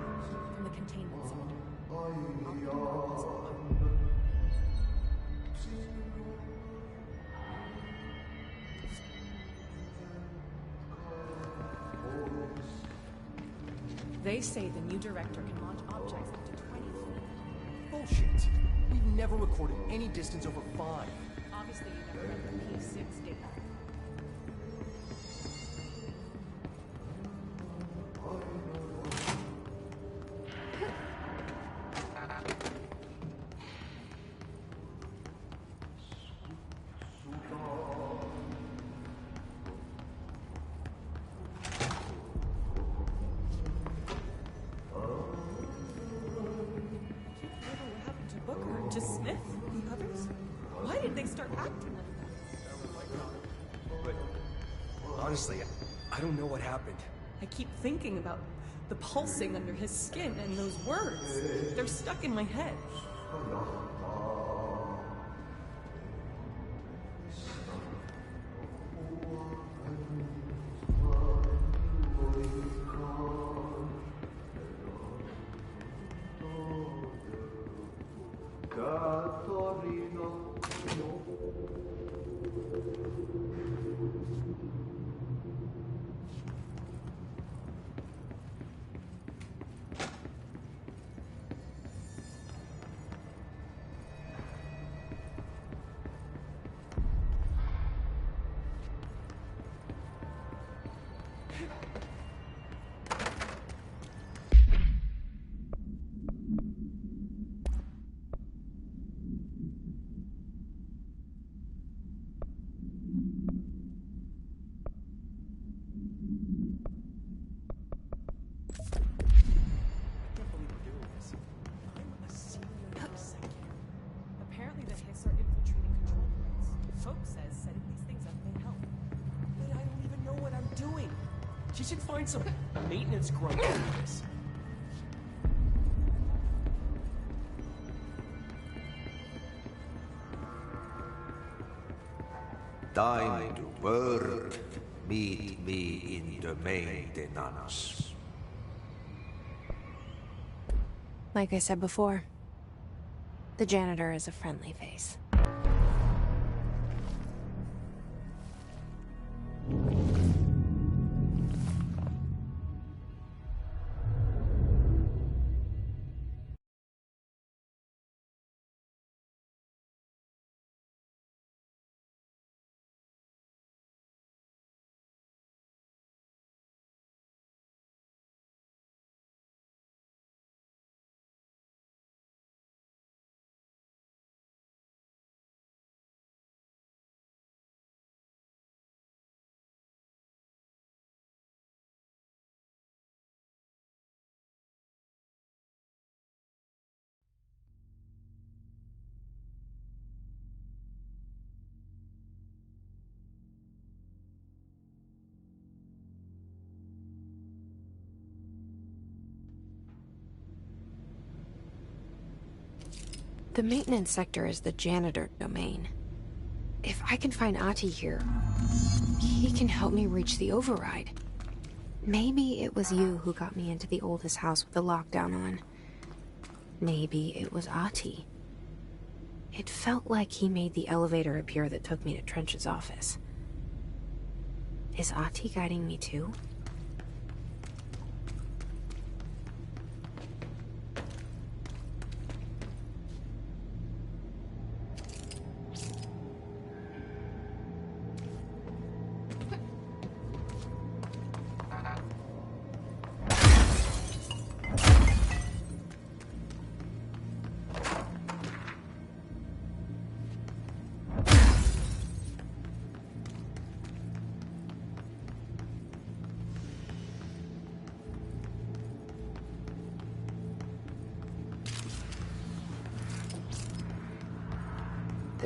Speaker 10: from the containment sector. They say the new director can launch objects up to 20 feet.
Speaker 11: Bullshit. We've never recorded any distance over 5.
Speaker 10: Obviously, you never read the P6 data. To Smith? The others? Why did they start acting like that?
Speaker 11: But honestly, I don't know what happened.
Speaker 10: I keep thinking about the pulsing under his skin and those words. They're stuck in my head.
Speaker 11: She should find some maintenance grunt to do this.
Speaker 3: Time to work. Meet me in the maintenance.
Speaker 1: Like I said before, the janitor is a friendly face. The maintenance sector is the janitor domain. If I can find Ahti here, he can help me reach the override. Maybe it was you who got me into the oldest house with the lockdown on. Maybe it was Ahti. It felt like he made the elevator appear that took me to Trench's office. Is Ahti guiding me too?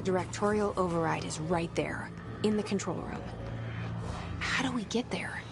Speaker 1: The directorial override is right there, in the control room. How do we get there?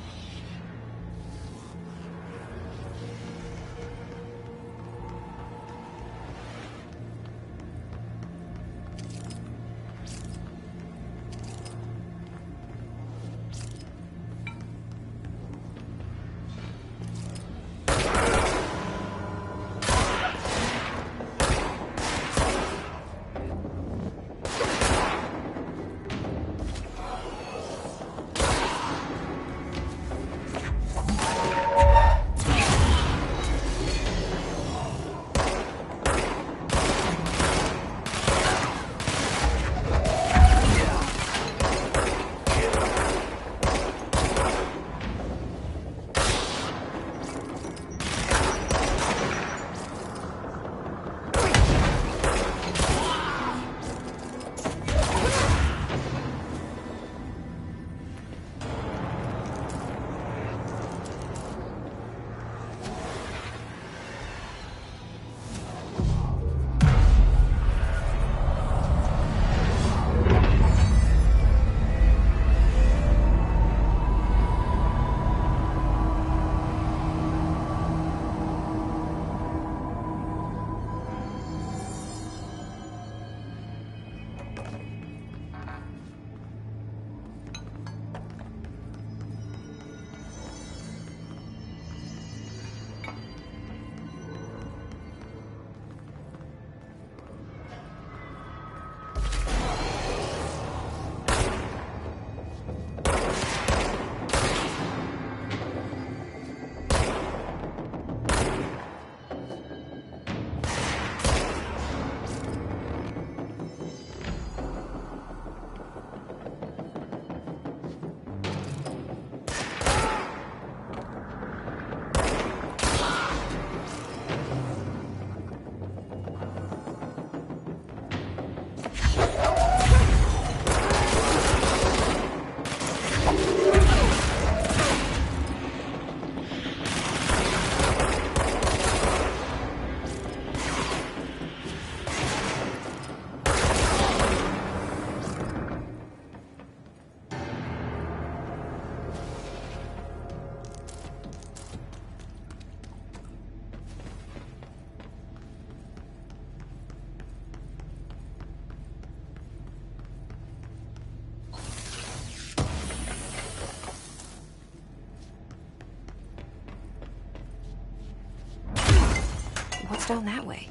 Speaker 1: What's down that way?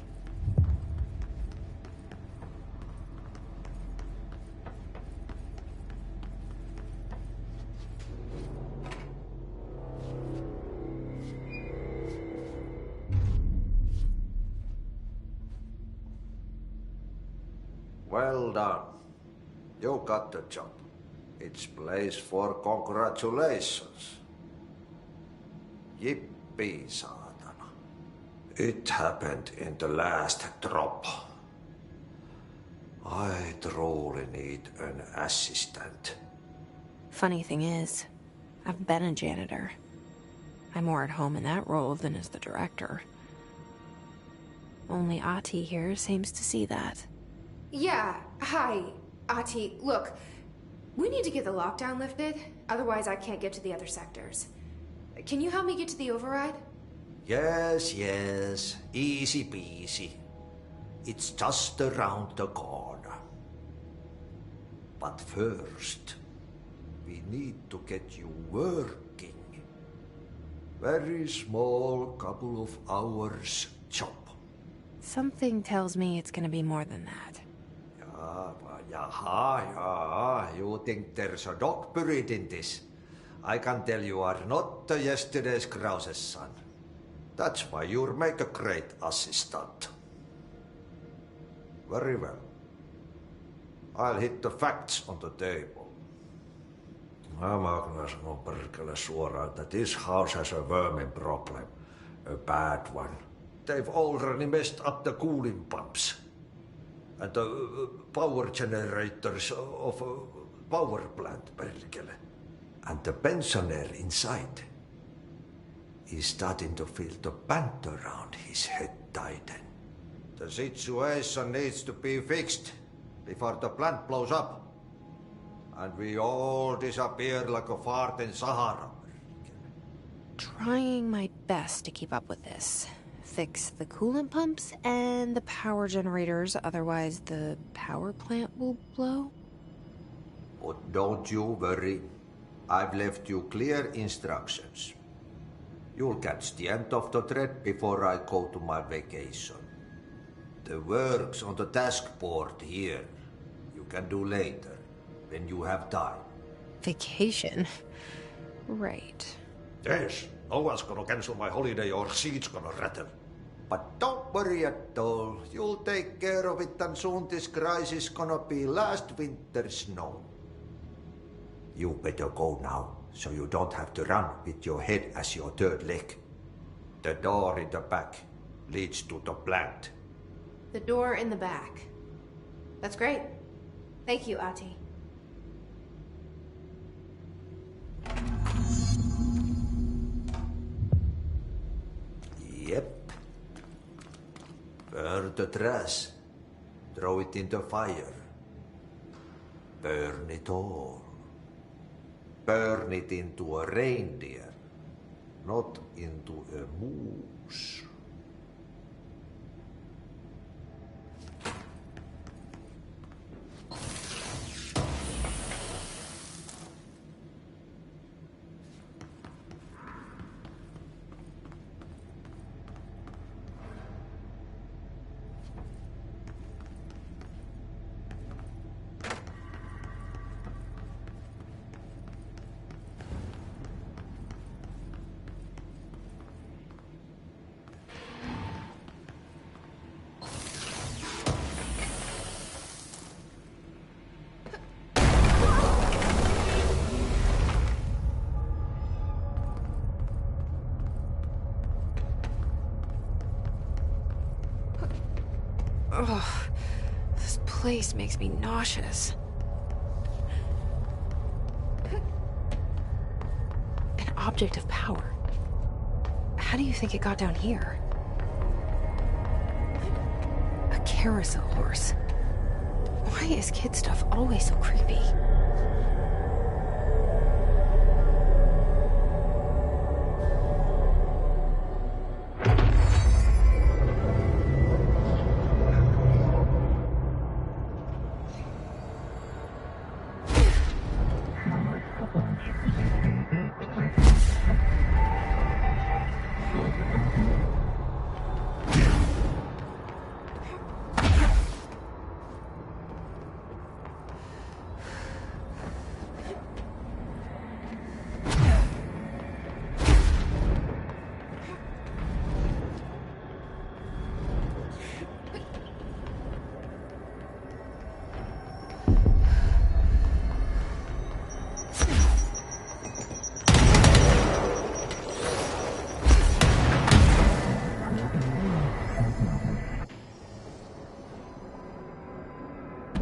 Speaker 3: Well done. You got the job. It's place for congratulations. Yippee, saatana. It happened in the last drop. I truly need an assistant.
Speaker 1: Funny thing is, I've been a janitor. I'm more at home in that role than as the director. Only Ahti here seems to see that.
Speaker 2: Yeah, hi, Ahti. Look, we need to get the lockdown lifted, otherwise I can't get to the other sectors. Can you help me get to the override?
Speaker 3: Yes, easy peasy. It's just around the corner. But first, we need to get you working. Very small, couple of hours job.
Speaker 1: Something tells me it's gonna be more than that.
Speaker 3: Yeah. You think there's a dog buried in this? I can tell you are not yesterday's Krause's son. That's why you'll make a great assistant. Very well. I'll hit the facts on the table. Mä kyllä sanon perkele suoraan, that this house has a vermin problem. A bad one. They've already messed up the cooling pumps. And the power generators of a power plant, perkele. And the pensioner inside is starting to feel the band around his head tighten. The situation needs to be fixed before the plant blows up. And we all disappear like a fart in Sahara.
Speaker 1: Trying my best to keep up with this. Fix the coolant pumps and the power generators, otherwise the power plant will blow.
Speaker 3: But don't you worry. I've left you clear instructions. You'll catch the end of the thread before I go to my vacation. The work's on the task board here. You can do later, when you have time.
Speaker 1: Vacation? Right.
Speaker 3: Yes, no one's gonna cancel my holiday or seat's gonna rattle. But don't worry at all. You'll take care of it, and soon this crisis gonna be last winter's snow. You better go now, so you don't have to run with your head as your third leg. The door in the back leads to the plant.
Speaker 2: The door in the back. That's great. Thank you, Ahti.
Speaker 3: Yep. Burn the trash. Throw it in the fire. Burn it all. Burn it into a reindeer, not into a moose.
Speaker 1: Ugh, this place makes me nauseous. An object of power. How do you think it got down here? A carousel horse. Why is kid stuff always so creepy?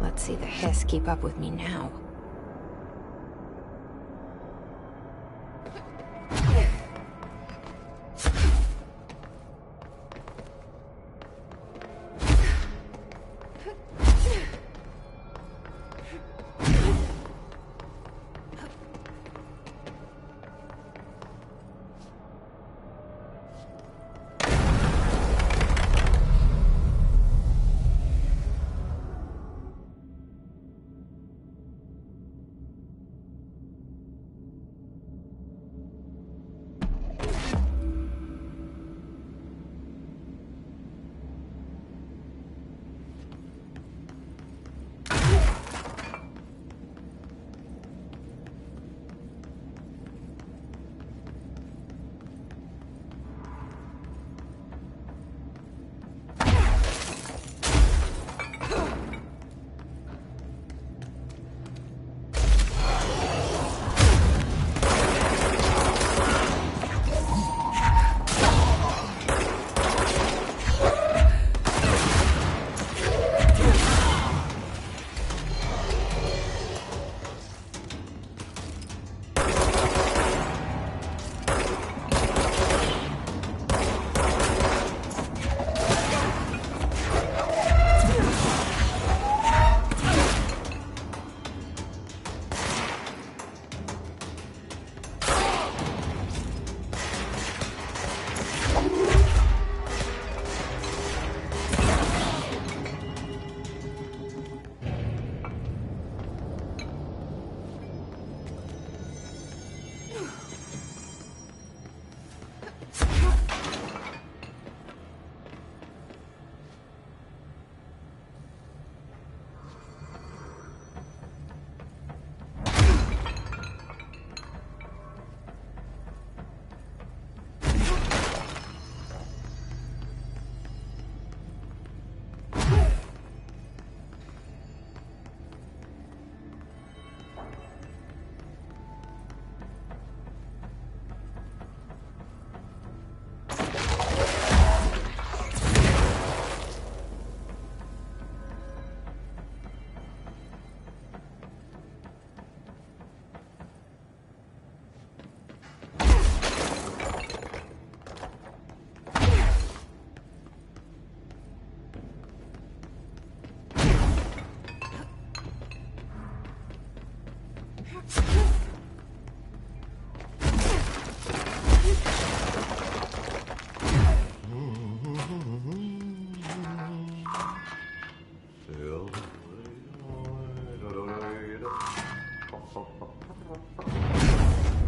Speaker 1: Let's see the hiss keep up with me now.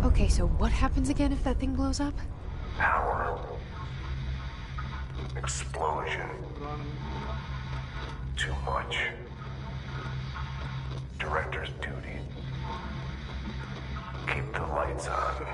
Speaker 2: Okay, so what happens again if that thing blows up?
Speaker 5: Power. Explosion. Too much. Director's duty. Keep the lights on.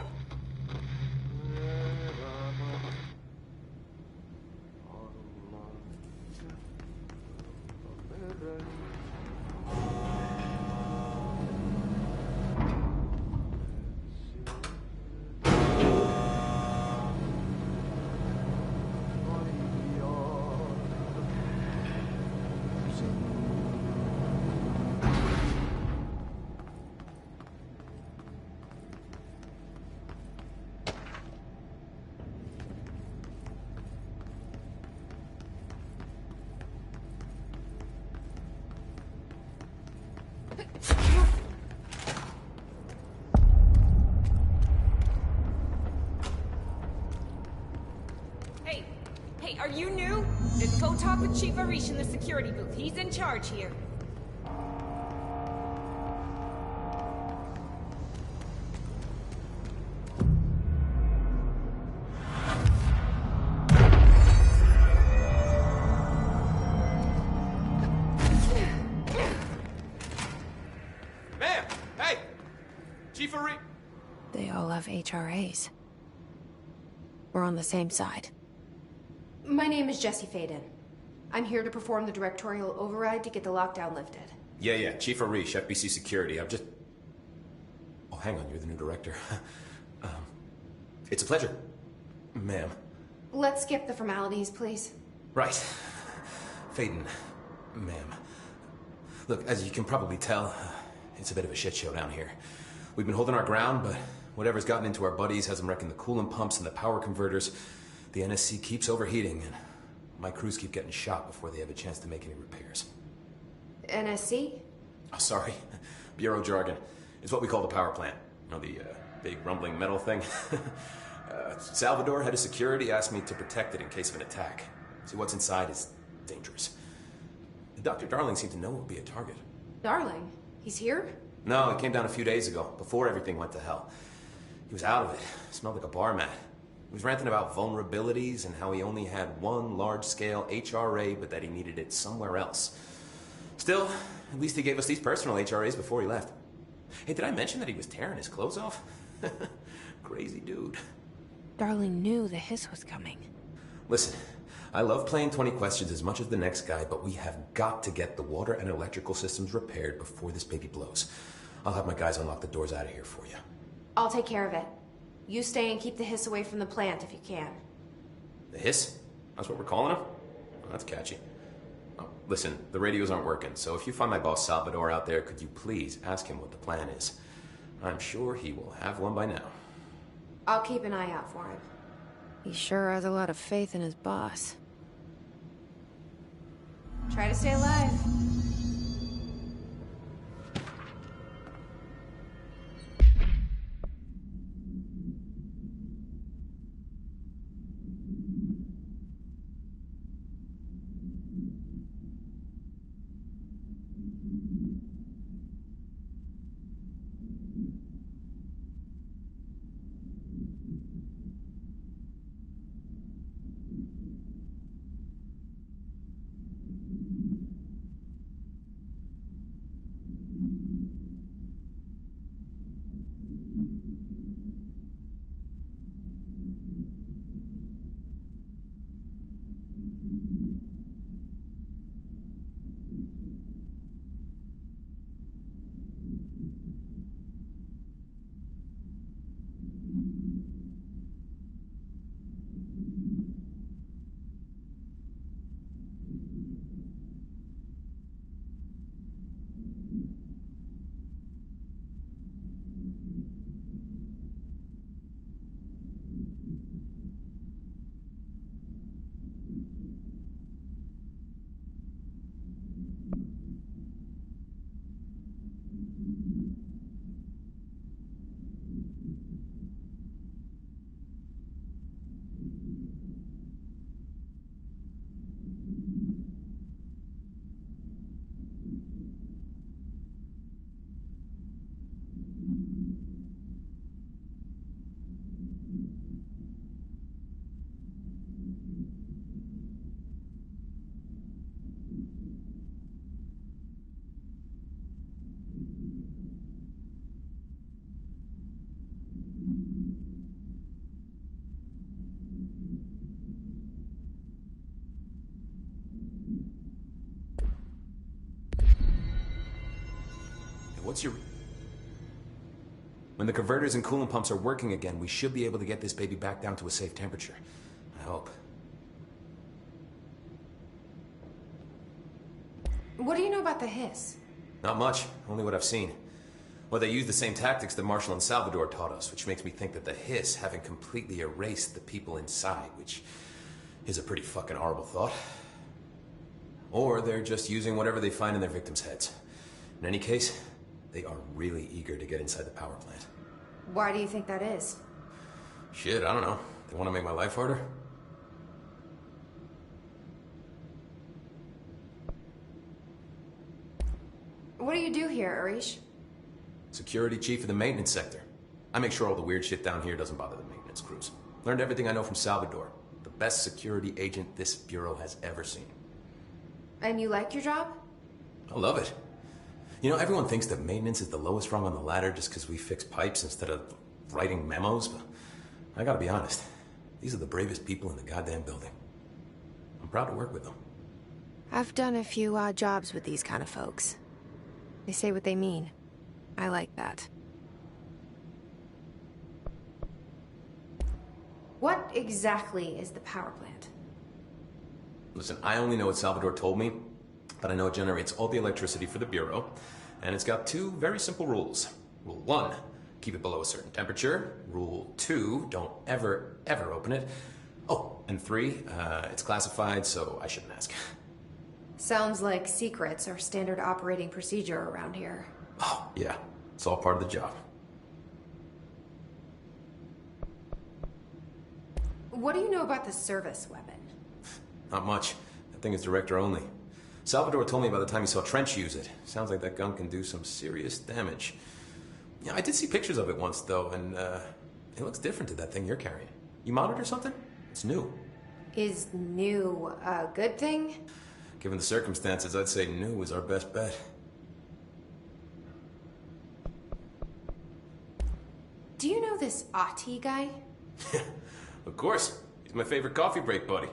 Speaker 12: Hey, are you new? Then go talk with Chief Arish in the security booth. He's in charge here.
Speaker 13: Ma'am! Hey! Chief Arish...
Speaker 1: They all have HRAs. We're on the same side.
Speaker 2: My name is Jesse Faden. I'm here to perform the directorial override to get the lockdown lifted.
Speaker 13: Yeah, Chief Arish, FBC Security. I'm just... Oh, hang on, you're the new director. It's a pleasure, ma'am.
Speaker 2: Let's skip the formalities, please.
Speaker 13: Right. Faden, ma'am. Look, as you can probably tell, it's a bit of a shit show down here. We've been holding our ground, but whatever's gotten into our buddies has them wrecking the coolant pumps and the power converters. The NSC keeps overheating, and my crews keep getting shot before they have a chance to make any repairs.
Speaker 2: NSC?
Speaker 13: Oh, sorry. Bureau jargon. It's what we call the power plant. You know, the big rumbling metal thing? Salvador, head of security, asked me to protect it in case of an attack. See, what's inside is dangerous. Dr. Darling seemed to know it would be a target.
Speaker 2: Darling? He's here?
Speaker 13: No, he came down a few days ago, before everything went to hell. He was out of it. Smelled like a bar mat. He was ranting about vulnerabilities and how he only had one large-scale HRA, but that he needed it somewhere else. Still, at least he gave us these personal HRAs before he left. Hey, did I mention that he was tearing his clothes off? Crazy dude.
Speaker 1: Darling knew the hiss was coming.
Speaker 13: Listen, I love playing 20 questions as much as the next guy, but we have got to get the water and electrical systems repaired before this baby blows. I'll have my guys unlock the doors out of here for you.
Speaker 2: I'll take care of it. You stay and keep the hiss away from the plant if you can.
Speaker 13: The hiss? That's what we're calling him? Oh, that's catchy. Oh, listen, the radios aren't working, so if you find my boss Salvador out there, could you please ask him what the plan is? I'm sure he will have one by now.
Speaker 2: I'll keep an eye out for him.
Speaker 1: He sure has a lot of faith in his boss.
Speaker 2: Try to stay alive.
Speaker 13: What's your... When the converters and coolant pumps are working again, we should be able to get this baby back down to a safe temperature. I hope.
Speaker 2: What do you know about the hiss?
Speaker 13: Not much, only what I've seen. Well, they use the same tactics that Marshall and Salvador taught us, which makes me think that the hiss haven't completely erased the people inside, which is a pretty fucking horrible thought. Or they're just using whatever they find in their victims' heads. In any case, they are really eager to get inside the power plant.
Speaker 2: Why do you think that is?
Speaker 13: Shit, I don't know. They want to make my life harder?
Speaker 2: What do you do here, Arish?
Speaker 13: Security chief of the maintenance sector. I make sure all the weird shit down here doesn't bother the maintenance crews. Learned everything I know from Salvador. The best security agent this bureau has ever seen.
Speaker 2: And you like your job?
Speaker 13: I love it. You know, everyone thinks that maintenance is the lowest rung on the ladder just because we fix pipes instead of writing memos, but I gotta be honest. These are the bravest people in the goddamn building. I'm proud to work with them.
Speaker 1: I've done a few odd jobs with these kind of folks. They say what they mean. I like that.
Speaker 2: What exactly is the power plant?
Speaker 13: Listen, I only know what Salvador told me, but I know it generates all the electricity for the Bureau, and it's got two very simple rules. Rule 1, keep it below a certain temperature. Rule 2, don't ever, ever open it. Oh, and 3, it's classified, so I shouldn't ask.
Speaker 2: Sounds like secrets are standard operating procedure around here.
Speaker 13: Oh, yeah. It's all part of the job.
Speaker 2: What do you know about the service weapon?
Speaker 13: Not much. That thing is director only. Salvador told me by the time he saw Trench use it. Sounds like that gun can do some serious damage. Yeah, I did see pictures of it once, though, and it looks different to that thing you're carrying. You monitor something? It's new.
Speaker 2: Is new a good thing?
Speaker 13: Given the circumstances, I'd say new is our best bet.
Speaker 2: Do you know this Ahti guy?
Speaker 13: Of course. He's my favorite coffee break buddy.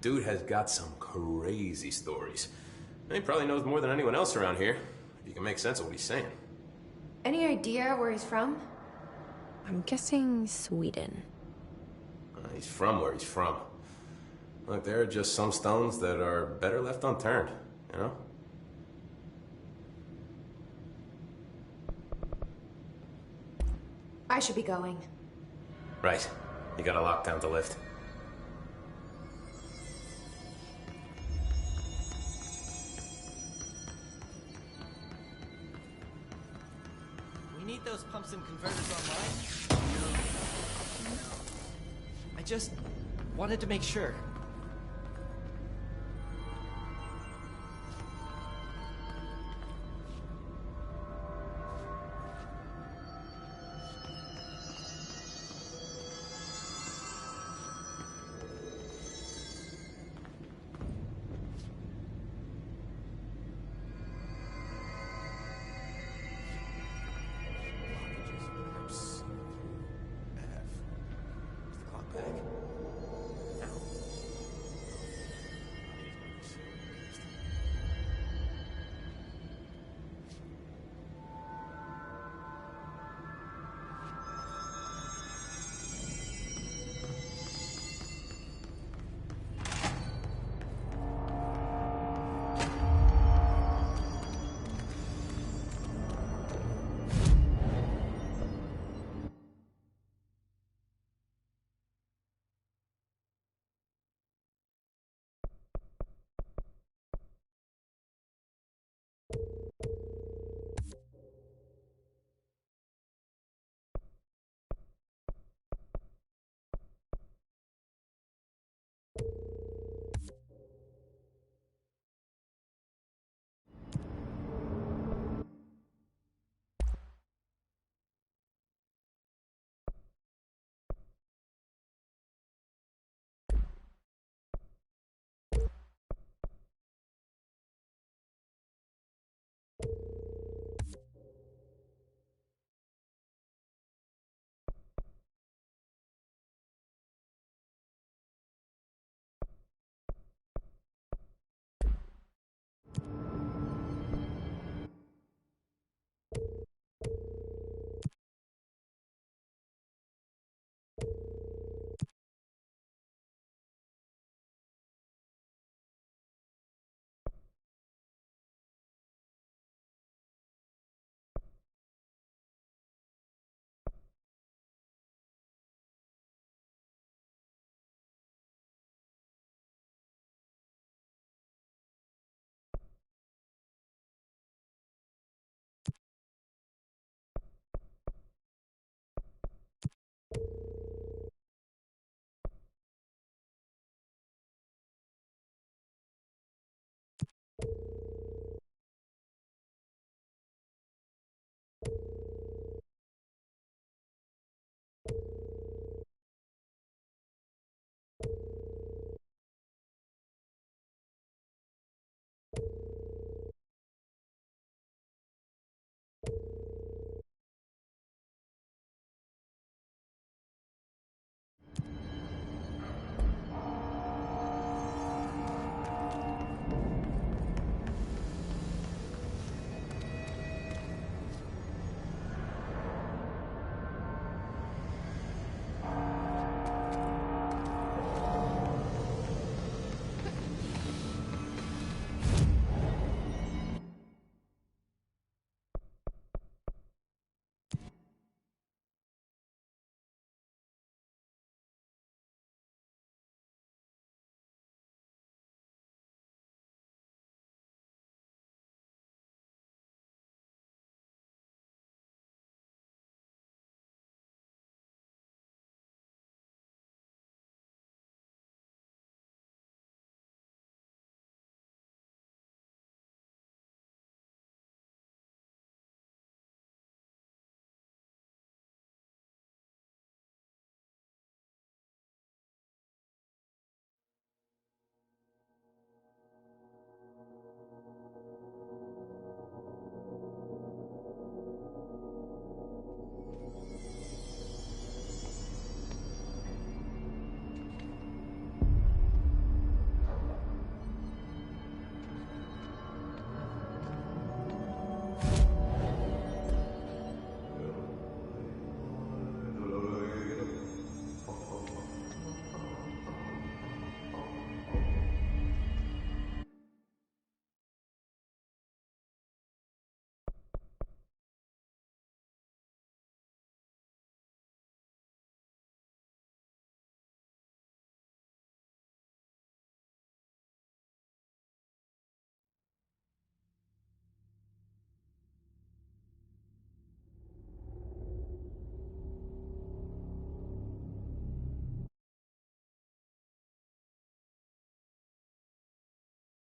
Speaker 13: Dude has got some crazy stories. And he probably knows more than anyone else around here, if you can make sense of what he's saying.
Speaker 2: Any idea where he's from?
Speaker 1: I'm guessing Sweden.
Speaker 13: He's from where he's from. Look, there are just some stones that are better left unturned, you know?
Speaker 2: I should be going.
Speaker 13: Right. You gotta lock down the lift.
Speaker 14: We need those pumps and converters online? I just wanted to make sure.